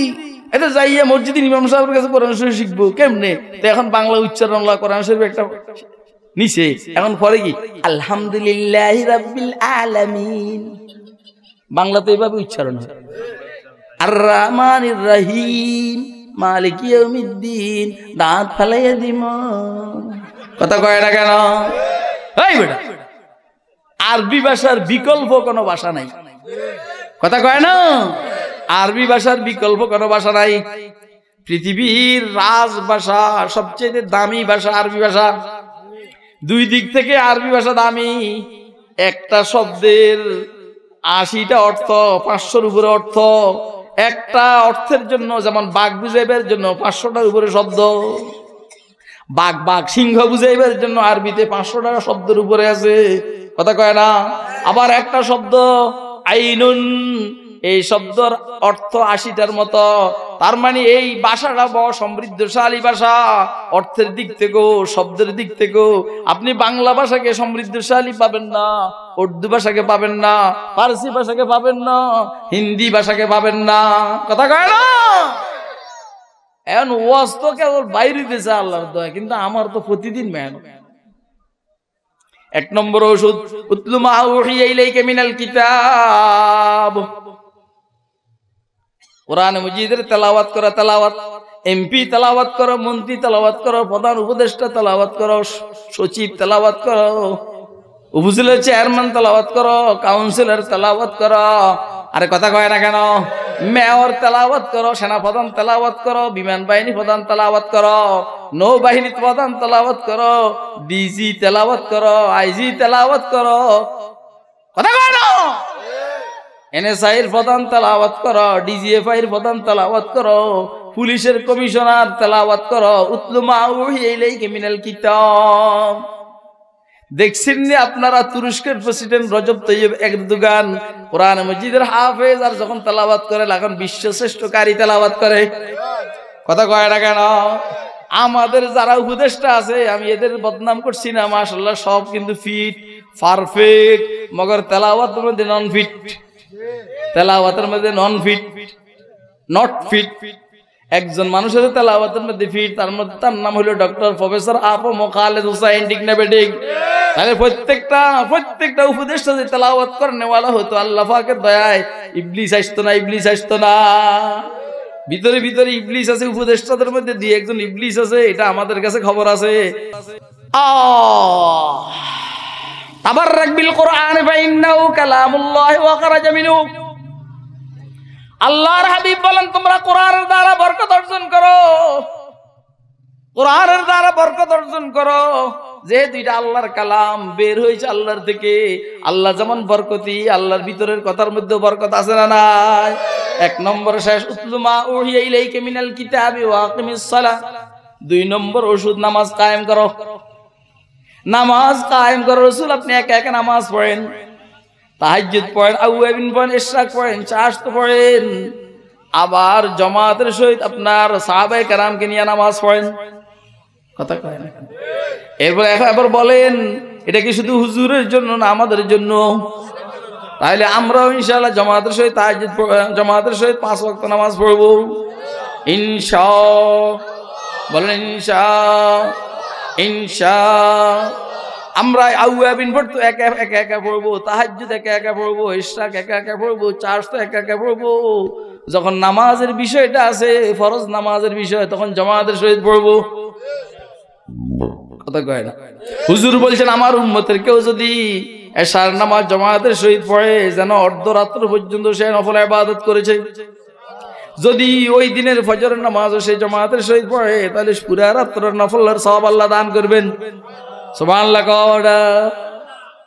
এতে যাইয়া মসজিদে ইমাম সাহেবের কাছে কোরআন শরীফ শিখবো কেমনে? তো এখন বাংলা উচ্চারণ কোরআন শরীফ একটা নিচে, এখন পরে কি আলহামদুলিল্লাহ রাব্বিল আলামিন, বাংলা তো এইভাবে উচ্চারণ হয়। আর রহমানির রহিম মালিক ইয়াউমিদ্দিন, দাঁত ফালাইয়া দিম। কথা কয় না কেন? এই বেটা, আরবি ভাষার বিকল্প কোনো ভাষা নাই। কথা কয় না? আরবি ভাষার বিকল্প কোনো ভাষা নাই। পৃথিবীর রাজ ভাষা, সবচেয়ে দামি ভাষা আরবি ভাষা। দুই দিক থেকে আরবি ভাষা দামি। একটা শব্দের 80টা অর্থ, 500-র উপরে অর্থ। একটা অর্থের জন্য, যেমন বাঘ বুঝাইবার জন্য 500টার উপরে শব্দ। বাঘ বাঘ সিংহ বুঝাইবার জন্য আরবিতে 500টা শব্দের উপরে আছে, কথা কয় না। আবার একটা শব্দ আইনুন, এই শব্দের অর্থ 80টার মতো। তার মানে এই ভাষাটা বড় সমৃদ্ধশালী ভাষা, অর্থের দিক থেকেও শব্দের দিক থেকেও। আপনি বাংলা ভাষাকে সমৃদ্ধশালী পাবেন না, উর্দু ভাষাকে পাবেন না, ফার্সি ভাষাকে পাবেন না, হিন্দি ভাষাকে পাবেন না, কথা কয় না। এখন ওয়াজ তো কেবল বাইরে দিয়েছে আল্লাহর দয়া, কিন্তু আমার তো প্রতিদিন মেহনত। 1 নম্বর ওষুধ, উতলু মা উহিয়া ইলাইকা মিনাল কিতাব, কোরআন মাজিদের তেলাওয়াত করো। তেলাওয়াত এমপি তেলাওয়াত করো, মন্ত্রী তেলাওয়াত করো, প্রধান উপদেষ্টা তেলাওয়াত করো, সচিব তেলাওয়াত করো, উপজেলার চেয়ারম্যান তেলাওয়াত করো, কাউন্সিলর তেলাওয়াত করো। আরে কথা কয় না কেন? মেয়র তেলাওয়াত করো, সেনাপ্রধান তেলাওয়াত করো, বিমান বাহিনী প্রধান তেলাওয়াত করো, নৌবাহিনী প্রধান তেলাওয়াত করো, ডিজি তেলাওয়াত করো, আইজি তেলাওয়াত করো, কথা কয় না? এনএসআইয়ের প্রধান তেলাওয়াত করো, ডিজিএফআইয়ের প্রধান তেলাওয়াত করো, পুলিশের কমিশনার তেলাওয়াত করো। উতলু মা উহিয়া ইলাইকা মিনাল কিতাব। দেখছেন নি আপনারা তুরস্কের প্রেসিডেন্ট রজব তাইয়্যিব এরদোগান কোরআন মাজিদের হাফেজ, আর যখন তেলাওয়াত করে এখন বিশ্বশ্রেষ্ঠ কারি তেলাওয়াত করে, কথা কয় না কেন? আমাদের যারা উপদেষ্টা আছে, আমি এদের বদনাম করছি না, মাশাআল্লাহ সব কিন্তু ফিট পারফেক্ট, মগর তেলাওয়াতের মধ্যে নন ফিট, তেলাওয়াতের মধ্যে নন ফিট, নট ফিট। একজন মানুষের তেলাওয়াতের মধ্যে ফিট, তার নাম হলো ডক্টর প্রফেসর আফম খালেদ হুসাইন, ঠিক না বেঠিক? তাহলে প্রত্যেকটা উপদেষ্টা যে তেলাওয়াত করেনেওয়ালা হতো, আল্লাহ পাকের দয়ায় ইবলিস আসতো না, ইবলিস আসতো না। ভিতরে ভিতরে ইবলিস আছে উপদেষ্টাদের মধ্যে, দিয়ে একজন ইবলিস আছে, এটা আমাদের কাছে খবর আছে। তাবাররাক বিল কোরআন ফাইন্নাহু কালামুল্লাহ ওয়া খারাজা মিনহু। আল্লাহর হাবিব বলেন, তোমরা কোরআনের দ্বারা বরকত অর্জন করো, কোরআনের দ্বারা বরকত অর্জন করো। যেহেতু এটা আল্লাহর কালাম, বের হয়েছে আল্লাহর থেকে। আল্লাহ যেমন বরকতি, আল্লাহর ভিতরের কথার মধ্যে বরকত আছে না নাই? 1 নম্বর শেষ, উতলু মা উহিয়া ইলাইকা মিনাল কিতাবি ওয়া আকিমিস সালাহ। 2 নম্বর ওষুধ, নামাজ কায়েম করো। নামাজ কায়েম করো। রাসূল আপনি একা একা নামাজ পড়েন, তাহাজ্জুদ পড়েন, আউয়াবিন পড়েন, ইশরাক পড়েন, চাশত পড়েন, আবার জামাতের সহিত আপনার সাহাবায়ে কেরামকে নিয়ে নামাজ পড়েন, কথা কয় না? এরপর বলেন, এটা কি শুধু হুজুরের জন্য না আমাদের জন্য? তাহলে আমরাও ইনশাআল্লাহ জামাতের সহিত তাহাজ্জুদ, জামাতের সহিত 5 ওয়াক্ত নামাজ পড়বো ইনশাআল্লাহ। বলেন ইনশাআল্লাহ। আমরা আউয়াবিন পড়তো একা একা পড়বো, তাহাজ্জুদ একা একা পড়বো, ইশরাক একা একা পড়বো, চাশত একা একা পড়বো। যখন নামাজের বিষয়টা আছে, ফরজ নামাজের বিষয়, তখন জামাতের সহিত পড়বো, কথা কয় না? হুজুর বলছেন, আমার উম্মতের কেউ যদি এশার নামাজ জামাতের সহিত পড়ে, যেন অর্ধরাত্র পর্যন্ত সে নফল ইবাদত করেছে। যদি ওই দিনের ফজরের নামাজ সে জামাতের সহিত পড়ে, তাহলে পুরা রাত্রের নফলের সওয়াব আল্লাহ দান করবেন। সুবহানাল্লাহ কওয়া।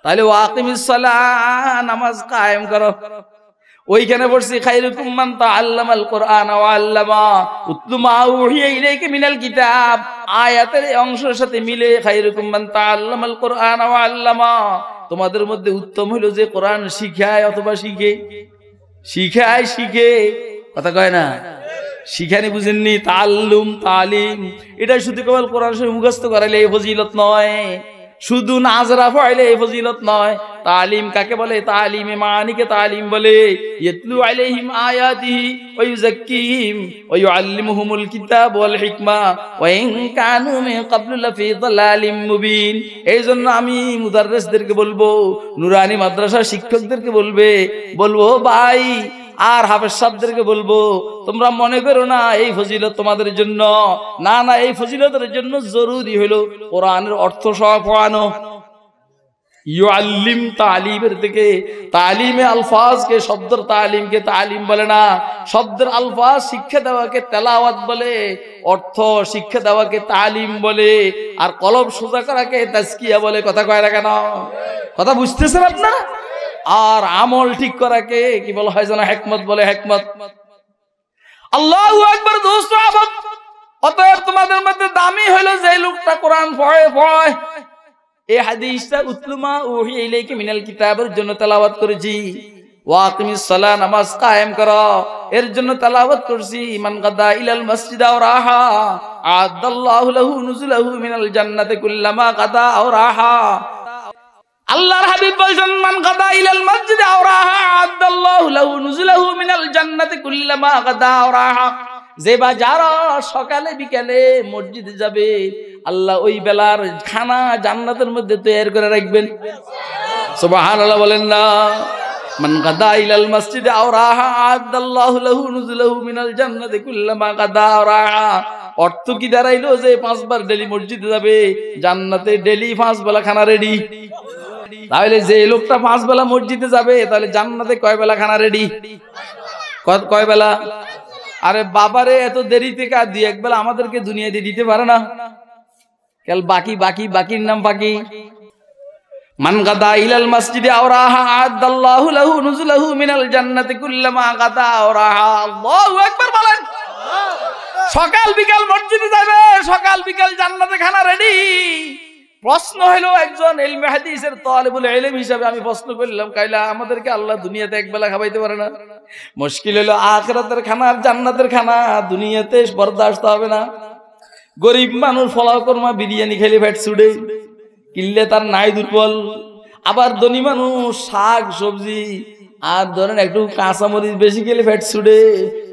তাহলে ওয়াকিমিস সালাহ, নামাজ কায়েম করো। ওইখানে পড়ছি, খায়রুকুম মান তাআল্লামাল কুরআন ওয়া আল্লামা, উতলু মা উহিয়া ইলাইকা মিনাল কিতাব। আয়াতের এই অংশের সাথে মিলে খায়রুকুম মান তাআল্লামাল কুরআন ওয়া আল্লামা, তোমাদের মধ্যে উত্তম হলো যে কোরআন শিখায় অথবা শিখে, কথা কয় না? শিখানি বুঝেননি? তাআল্লুম, তালিম, এটা শুধু কেবল কোরআন শরীফ মুখস্থ করাইলে এই ফজিলত নয়, শুধু নাজরা পড়াইলে এই ফজিলত নয়। তালিম কাকে বলে? তালিমে মানিকে তালিম বলে। ইয়াতলু আলাইহিম আয়াতিহি ওয়া ইউযাক্কিহিম ওয়া ইউআল্লিমুহুমুল কিতাব ওয়াল হিকমা ওয়া ইন কানু মিন ক্বাবলু লাফি যালালিম মুবিন। এইজন্য আমি মুদাররিসদেরকে বলবো, নুরানি মাদ্রাসার শিক্ষকদেরকে বলবো ভাই, আর হাফেজ সাহেবদেরকে বলবো, তোমরা মনে করো না এই ফজিলত তোমাদের জন্য, না, এই ফজিলতের জন্য জরুরি হলো কোরআনের অর্থ সহ পড়ানো। ইউআল্লিম তালিমের থেকে, তালিমে আলফাজকে, শব্দের তালিমকে তালিম বলে না, শব্দের আলফাজ শিক্ষা দেওয়াকে তেলাওয়াত বলে, অর্থ শিক্ষা দেওয়াকে তালিম বলে, আর কলব সোজা করাকে তাজকিয়া বলে। কথা কয় না কেন? কথা বুঝতেছেন আপনারা? আর আমল ঠিক করাকে কি বলা হয় যেন? হিকমত বলে, হিকমত। আল্লাহু আকবার। দোস্ত আবাদ, অতএব তোমাদের মধ্যে দামি হলো যে লোকটা কোরআন পড়ে। এই হাদিসটা উতলুমা ওহি ইলাইকা মিনাল কিতাবের জন্য তেলাওয়াত করেছি। ওয়াকিমিস সালাহ, নামাজ কায়েম করো, এর জন্য তেলাওয়াত করছি। মান গাদা ইলাল মসজিদ আও রাহা আদাল্লাহু লাহু নুজুলাহু মিনাল জান্নাতি কুল্লামা গাদা আও রাহা। আল্লাহর হাবিব বলেন, মান গাদা ইলাল মসজিদ আও রাহা আদাল্লাহু লাহু নুজুলাহু মিনাল জান্নাতি কুল্লামা গাদা আও রাহা। যে বা যারা সকালে বিকালে মসজিদে যাবে, আল্লাহ ওই বেলার খানা জান্নাতের মধ্যে তৈরি করে রাখবেন। সুবহানাল্লাহ বলেন না? মান গাদা ইলাল মসজিদে আও রাহা আদাল্লাহু লাহু নুজুলাহু মিনাল জান্নাতি কুল্লামা গাদা আও রাহা। অর্থ কি দাঁড়াইলো? যে 5 বার ডেলি মসজিদে যাবে, জান্নাতে ডেলি 5 বেলা খানা রেডি। তাহলে যে লোকটা 5 বেলা মসজিদে যাবে, তাহলে জান্নাতে কয় বেলা খানা রেডি? কয় বেলা? আরে বাবারে, এত দেরিতে কাজ দিয়ে একবেলা আমাদেরকে দুনিয়া দিয়ে দিতে পারে না? কেল বাকি বাকি বাকির নাম বাকি। মান গাদা ইলাল মসজিদে আও রাহা আদাল্লাহু লাহু নুজুলাহু মিনাল জান্নাতি কুল্লামা গাদা আও রাহা। আল্লাহু আকবার বলেন। সকাল বিকাল মসজিদে যাবে, সকাল বিকাল জান্নাতে খানা রেডি। প্রশ্ন হলো, একজন ইলমে হাদিসের তালিবুল ইলম হিসাবে আমি প্রশ্ন করলাম, কাইলা আমাদেরকে আল্লাহ দুনিয়াতে একবেলা খাওয়াইতে পারে না? মুশকিল হলো আখিরাতের খানা আর জান্নাতের খানা দুনিয়াতে বরদাস্ত হবে না। গরিব মানুষ ফলাও কর্মা বিরিয়ানি খেলে পেট ছুড়ে, কিনলে তার নাই দুর্বল। আবার ধনী মানুষ শাক সবজি আর ধরেন একটু কাঁচামরিচ বেশি খেলে পেট ছুড়ে,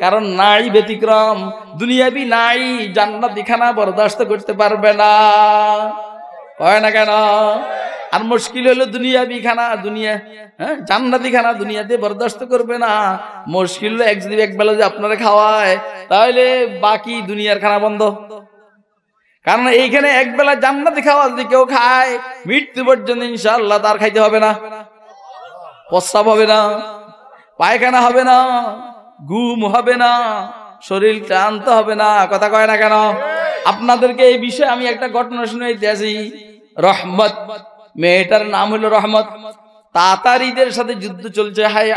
কারণ নাই ব্যতিক্রম। দুনিয়াবি নাই জান্নাতি খানা বরদাস্ত করতে পারবে না। হয় না কেন? আর মুশকিল হলো দুনিয়াবি খানা, জান্নাতি খানা দুনিয়াতে বরদাস্ত করবে না। মুশকিল হলো এক বেলা যে আপনারা খাওয়ায়, তাহলে বাকি দুনিয়ার খানা বন্ধ। কারণ এইখানে এক বেলা জান্নাতি খাওয়া যদি কেউ খায়, মৃত্যু পর্যন্ত ইনশাআল্লাহ তার খাইতে হবে না, প্রস্রাব হবে না, পায়খানা হবে না, ঘুম হবে না, শরীর ক্লান্ত হবে না। কথা কয় না কেন? আপনাদেরকে এই বিষয়ে আমি একটা ঘটনা শুনাইতে আছি। রহমত, মেয়েটার নাম হলো রহমত। তাতারিদের সাথে যুদ্ধ চলছে। হায়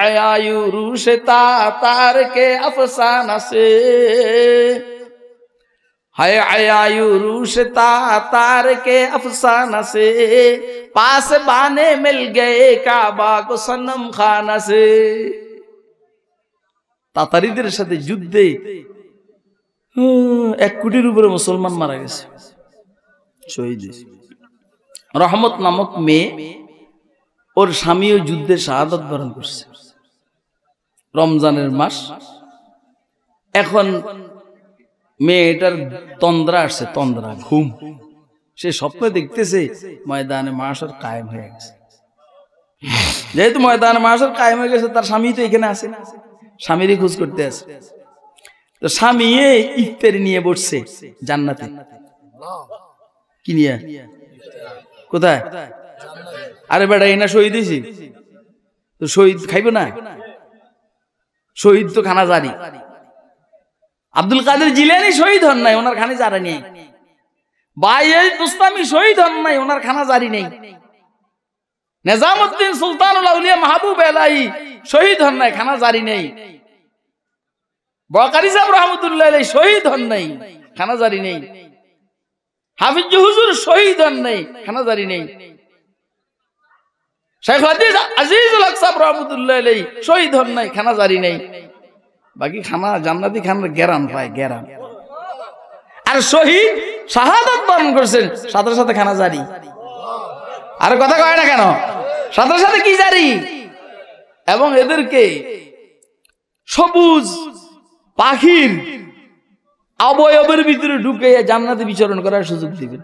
আয়ায়ু রুশে তাতার কে আফসানা সে, হায় আয়ায়ু রুশে তাতার কে আফসানা সে, পাস বানে মিল গয়ে কাবা কো সনম খানা সে। তাতারিদের সাথে যুদ্ধে 1 কোটির উপরে মুসলমান মারা গেছে, শহীদ। রহমত নামক মেয়ে, ওর স্বামীও যুদ্ধে শাহাদাত বরণ করছে। রমজানের মাস, এখন মেয়েটার তন্দ্রা আসছে, তন্দ্রা ঘুম। সে স্বপ্নে দেখতেছে ময়দানে মাশর কায়েম হয়ে গেছে। যেহেতু ময়দানে মাশর কায়েম হয়ে গেছে, তার স্বামী তো এখানে আছে, স্বামীরই খোঁজ করতে আছে। তো স্বামী ইফতারি নিয়ে বসছে জান্নাতে। কি নিয়ে? কোথায়? আরে বেটা, এই না শহীদ হয়েছি, তো শহীদ খাইব না? শহীদ তো খানা জারি। আব্দুল কাদের জিলানী শহীদ হন নাই, ওনার খানা জারি নেই। বাইয়ে বুস্তামি শহীদ হন নাই, ওনার খানা জারি নেই। নিজামউদ্দিন সুলতানুল আউলিয়া মাহবুব এলাহি শহীদ হন নাই, খানা জারি নেই। বকারি সাহেব রহমতুল্লাহ আলাইহি শহীদ হন নাই, খানা জারি নেই। হাফিজ হুজুর শহীদ হন নাই, খানা জারি নেই। শেখ হাদিস আজিজুল হক সাহেব রহমতুল্লাহ আলাইহি শহীদ হন নাই, খানা জারি নেই। বাকি খানা জান্নাতি খানার গ্যারান পায়, গ্যারান। আর শহীদ শাহাদাত বরণ করছেন, সাথে সাথে খানা জারি। আর কথা কয় না কেন? সাথে সাথে কি জারি? এবং এদেরকে সবুজ পাখির অবয়বের ভিতরে ঢুকে জান্নাতে বিচরণ করার সুযোগ দিবেন।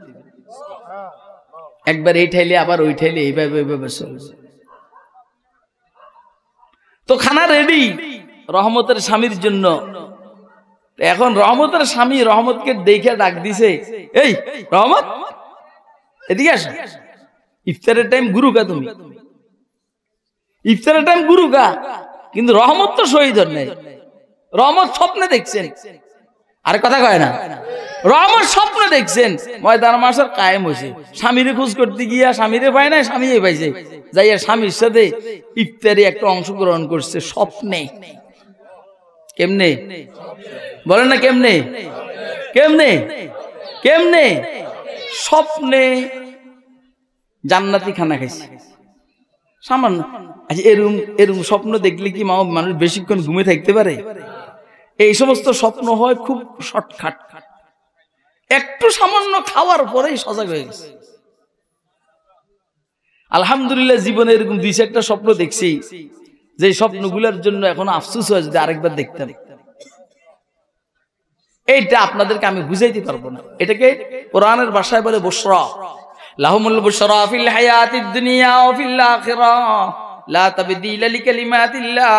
একবার এই ঠাইলে আবার ওই ঠাইলে, এইভাবে চলছে। তো খানা রেডি রহমতের স্বামীর জন্য। এখন রহমতের স্বামী রহমতকে দেখে ডাক দিছে, এই রহমত এদিকে আসো। ইফতারের টাইম গুরুকা তুমি, ইফতারের টাইম গুরুকা, কিন্তু রহমত তো শহীদ নেই। রহমত স্বপ্নে দেখছেন, আরে কথা কয় না, রহমত স্বপ্নে দেখছেন। ময়দান মাসের কায়েম হয়েছে, স্বামীরে খোঁজ করতে গিয়া স্বামীরে পায় না, স্বামী পাইছে, যাইয়া স্বামীর সাথে ইফতারে একটা অংশগ্রহণ করছে স্বপ্নে। কেমনে বলেন না, কেমনে কেমনে কেমনে? স্বপ্নে জান্নাতি খানা খাইছে সামান্য। আচ্ছা, এরকম এরকম স্বপ্ন দেখলে কি মানুষ বেশিক্ষণ ঘুমে থাকতে পারে? এই সমস্ত স্বপ্ন হয় খুব শর্টকাট, একটু সামান্য খাওয়ার পরেই সজাগ হয়ে গেছে। আলহামদুলিল্লাহ, জীবনে এরকম 2-1টা স্বপ্ন দেখছি, যে স্বপ্নগুলোর জন্য এখন আফসোস হয় যদি আরেকবার দেখতাম। এইটা আপনাদেরকে আমি বুঝাইতে পারবো না। এটাকে কোরআনের ভাষায় বলে বুশরা, লাহুমুল বুশরা ফিল হায়াতিদ দুনিয়া ওয়া ফিল আখিরাহ লা তাবদীলা লিকালিমাতিল্লাহ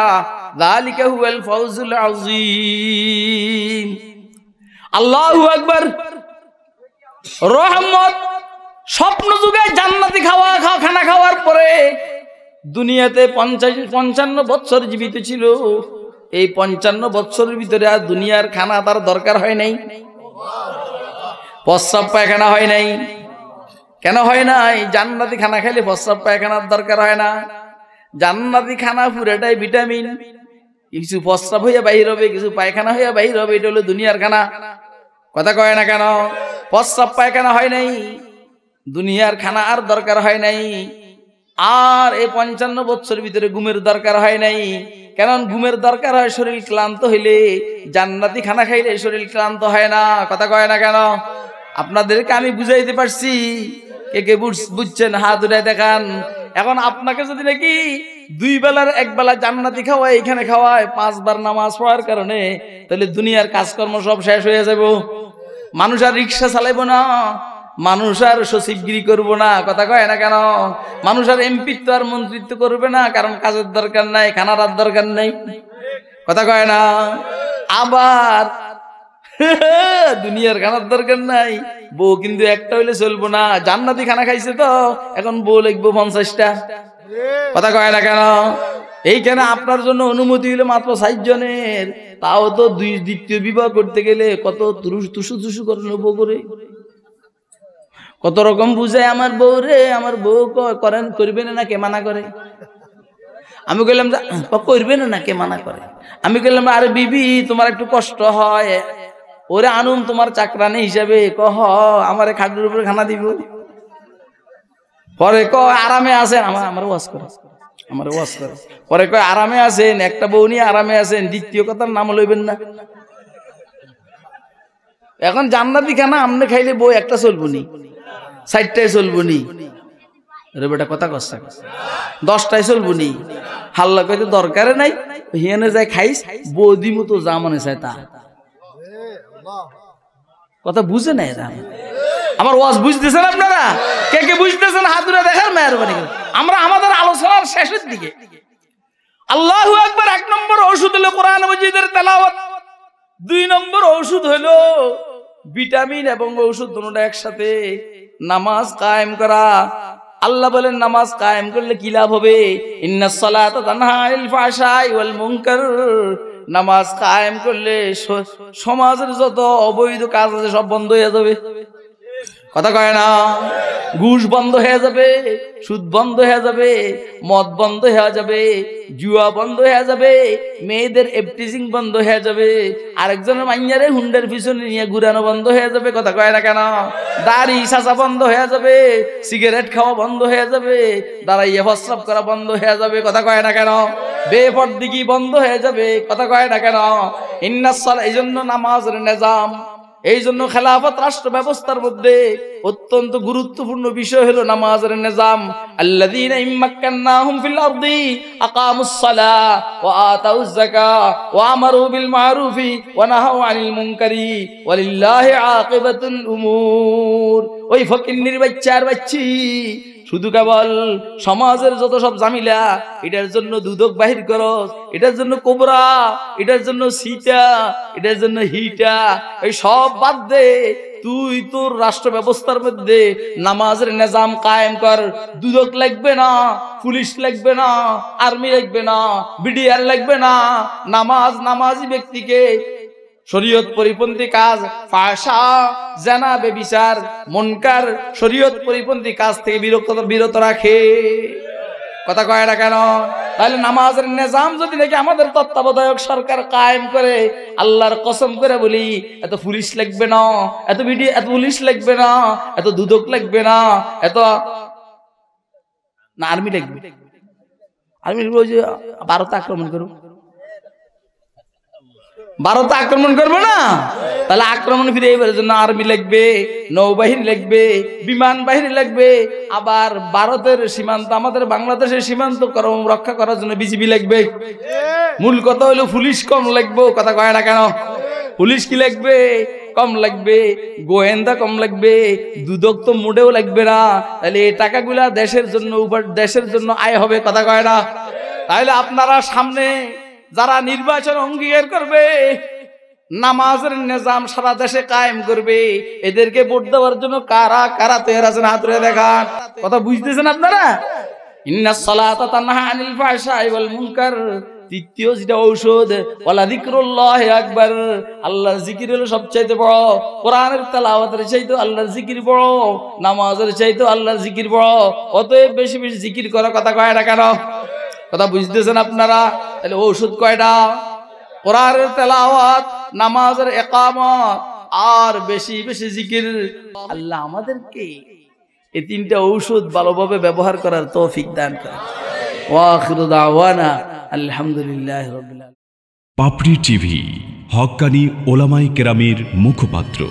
যালিকা হুয়াল ফাওজুল আযীম। আল্লাহু আকবার। রহমত স্বপ্ন যুগে জান্নাতি খানা খাওয়ার পরে দুনিয়াতে 55 বছর জীবিত ছিল। এই 55 বছরের ভিতরে আর দুনিয়ার খানা তার দরকার হয় নাই, প্রস্রাব পায়খানা হয় নাই। কেন হয় নাই? জান্নাতি খানা খাইলে প্রস্রাব পায়খানার দরকার হয় না। জান্নাতি খানা পুরাটাই ভিটামিন, কিছু প্রস্রাব হইয়া বাহির হবে, কিছু পায়খানা হইয়া বাহির হবে। এটা হলো দুনিয়ার খানা। কথা কয় না কেন? প্রস্রাব পায়খানা হয় নাই, দুনিয়ার খানা আর দরকার হয় নাই। আর এই 55 বছরের ভিতরে ঘুমের দরকার হয় নাই। কারণ ঘুমের দরকার হয় শরীর ক্লান্ত হইলে, জান্নাতি খানা খাইলে শরীর ক্লান্ত হয় না। কথা কয় না কেন? আপনাদেরকে আমি বুঝাইতে পারছি? কে কে বুঝছেন হাত উঠায় দেখান। এখন আপনাকে যদি নাকি 2 বেলার 1 বেলা জান্নাতি খাওয়ায়, এখানে খাওয়ায় 5 বার নামাজ পড়ার কারণে, তাহলে দুনিয়ার কাজকর্ম সব শেষ হয়ে যাব। মানুষ আর রিক্সা চালাইবো না, মানুষ আর সচিবগিরি করবো না। কথা কয় না কেন? মানুষ আর এমপিত্ব আর মন্ত্রিত্ব করবে না, কারণ কাজের দরকার নাই, খানার আর দরকার নাই। কথা কয় না? আবার দুনিয়ার খানার দরকার নাই, বউ কিন্তু একটা হইলে চলবো না। জান্নাতি খানা খাইছে তো এখন বউ লিখবো 50টা। কথা কয় না কেন? এইখানে আপনার জন্য অনুমতি হইলো মাত্র 60 জনের, তাও তো দ্বিতীয় বিবাহ করতে গেলে কত তুসু করে বউ করে, কত রকম বুঝায় আমার বউ রে, আমার বউ করেন করবে না, কে মানা করে? আমি কইলাম করবে না, কে মানা করে? আমি কইলাম আরে বিবি তোমার একটু কষ্ট হয়, ওরে আনুন তোমার চাকরানি হিসাবে। কহ আমারে খাটের উপরে খানা দিব। পরে কয় আরামে আছেন, আমার ওয়াজ করে, আমার ওয়াজ করে। পরে কয় আরামে আছেন, একটা বউ নিয়ে আরামে আছেন, দ্বিতীয় কথার নাম লইবেন না। এখন জান্নাতি খানা আমনে খাইলে বউ একটা চলবো নি, 4টায় চলবো নি রে বেটা, কথা কষ্ট 10টায় চলবো নি। হাল্লা কইতে দরকারে নাই, হিয়ানে যায় খাইস, বৌদি মতো যা মনে চায় তা। কথা বুঝে নাই এরা। আমার ওয়াজ বুঝতেছেন আপনারা? কে কে বুঝতেছেন হাত উঠে দেখার মেহরবানি করে। আমরা আমাদের আলোচনার শেষের দিকে। আল্লাহু আকবার। 1 নম্বর ঔষধ হলো কোরআন মাজিদের তেলাওয়াত, 2 নম্বর ঔষধ হলো ভিটামিন এবং ঔষধ দুটোটা একসাথে নামাজ কায়েম করা। আল্লাহ বলেন নামাজ কায়েম করলে কি লাভ হবে? ইন্নাস সালাতা তানহা আনিল ফাহশাই ওয়াল মুনকার। নামাজ কায়েম করলে সমাজের যত অবৈধ কাজ আছে সব বন্ধ হয়ে যাবে। কথা কয় না? ঘুষ বন্ধ হয়ে যাবে, সুদ বন্ধ হয়ে যাবে, মদ বন্ধ হয়ে যাবে, জুয়া বন্ধ হয়ে যাবে, মেয়েদের এফটিজিং বন্ধ হয়ে যাবে, আরেকজনের মাইয়ারে হুন্ডের পিছনে নিয়ে ঘুরানো বন্ধ হয়ে যাবে। কথা কয় না কেন? দাড়ি সাজা বন্ধ হয়ে যাবে, সিগারেট খাওয়া বন্ধ হয়ে যাবে, দাঁড়াইয়ে প্রস্রাব করা বন্ধ হয়ে যাবে। কথা কয় না কেন? বেপরদিগি বন্ধ হয়ে যাবে। কথা কয় না কেন? ইন্নাস সালাত, এই জন্য নামাজের নিজাম, এই জন্য খেলাফত রাষ্ট্র ব্যবস্থার মধ্যে অত্যন্ত গুরুত্বপূর্ণ বিষয় হলো নামাজের নিজাম। আল্লাযীনা ইম্মাক্কান্নাহুম ফিল আরদি আকামুস সালাহ ওয়া আতাউয যাকাহ ওয়া আমারু বিল মা'রুফি ওয়া নাহাউ আনিল মুনকারি ওয়ালিল্লাহি আকিবাতুল উমুর। ওই ফকিন্নির বাচ্চার বাচ্চি শুধু কেবল সমাজের যত সব জামিলা, এটার জন্য দুদক বাহির করস, এটার জন্য কোবরা, এটার জন্য সীতা, এটার জন্য হিটা, এই সব বাদ দে। তুই তোর রাষ্ট্র ব্যবস্থার মধ্যে নামাজের নিজাম কায়েম কর। দুদক লাগবে না, পুলিশ লাগবে না, আর্মি লাগবে না, বিডিআর লাগবে না। নামাজি ব্যক্তিকে শরীয়ত পরিপন্থী কাজ, ফাহশা, জানা, বেবিচার, মুনকার, শরীয়ত পরিপন্থী কাজ থেকে বিরত রাখে। কথা কয় না কেন? তাহলে নামাজের নিজাম যদি নাকি আমাদের তত্ত্বাবধায়ক সরকার কায়েম করে, আল্লাহর কসম করে বলি, এত পুলিশ লাগবে না, এত পুলিশ লাগবে না, এত দুদক লাগবে না, এত না আর্মি লাগবে। আর্মি ভারত আক্রমণ করবো, ভারত আক্রমণ করবো না, তাহলে আক্রমণ ফিরে এবার জন্য আর্মি লাগবে, নৌবাহিনী লাগবে, বিমান বাহিনী লাগবে। আবার ভারতের সীমান্ত, আমাদের বাংলাদেশের সীমান্ত রক্ষা করার জন্য বিজিবি লাগবে। মূল কথা হলো পুলিশ কম লাগবে। কথা কয় না কেন? পুলিশ কি লাগবে? কম লাগবে, গোয়েন্দা কম লাগবে, দুদক তো মোটেও লাগবে না। তাহলে এই টাকাগুলা দেশের জন্য আয় হবে। কথা কয় না? তাহলে আপনারা সামনে যারা নির্বাচন অঙ্গীকার করবে, নামাজের নিজাম সারা দেশে কায়েম করবে, এদেরকে ভোট দেওয়ার জন্য কারা কারা তৈরি আছেন হাত তুলে দেখান। কথা বুঝতেছেন আপনারা? ইন্নাস সালাতা তানহা আনিল ফাহশাই ওয়াল মুনকার। তৃতীয় যেটা ঔষধ, ওয়ালা যিকরুল্লাহি আকবার। আল্লাহর জিকির হলো সবচাইতে বড়। কোরআনের তেলাওয়াতের চাইতে আল্লাহর জিকির বড়, নামাজের চাইতে আল্লাহর জিকির বড়। অতএব বেশি বেশি জিকির করার কথা কয় না কেন? কথা বুঝতেছেন আপনারা? তাহলে ঔষধ কয়টা? কোরআনের তেলাওয়াত, নামাজের ইকামত, আর বেশি বেশি জিকির। আল্লাহ আমাদেরকে এই তিনটা ঔষধ ভালোভাবে ব্যবহার করার তৌফিক দান করেন। ওয়া আখিরু দাওয়ানা আলহামদুলিল্লাহি রাব্বিল আলামিন। পাপড়ি টিভি, হক্কানি ওলামায়ে কেরামের মুখপাত্র।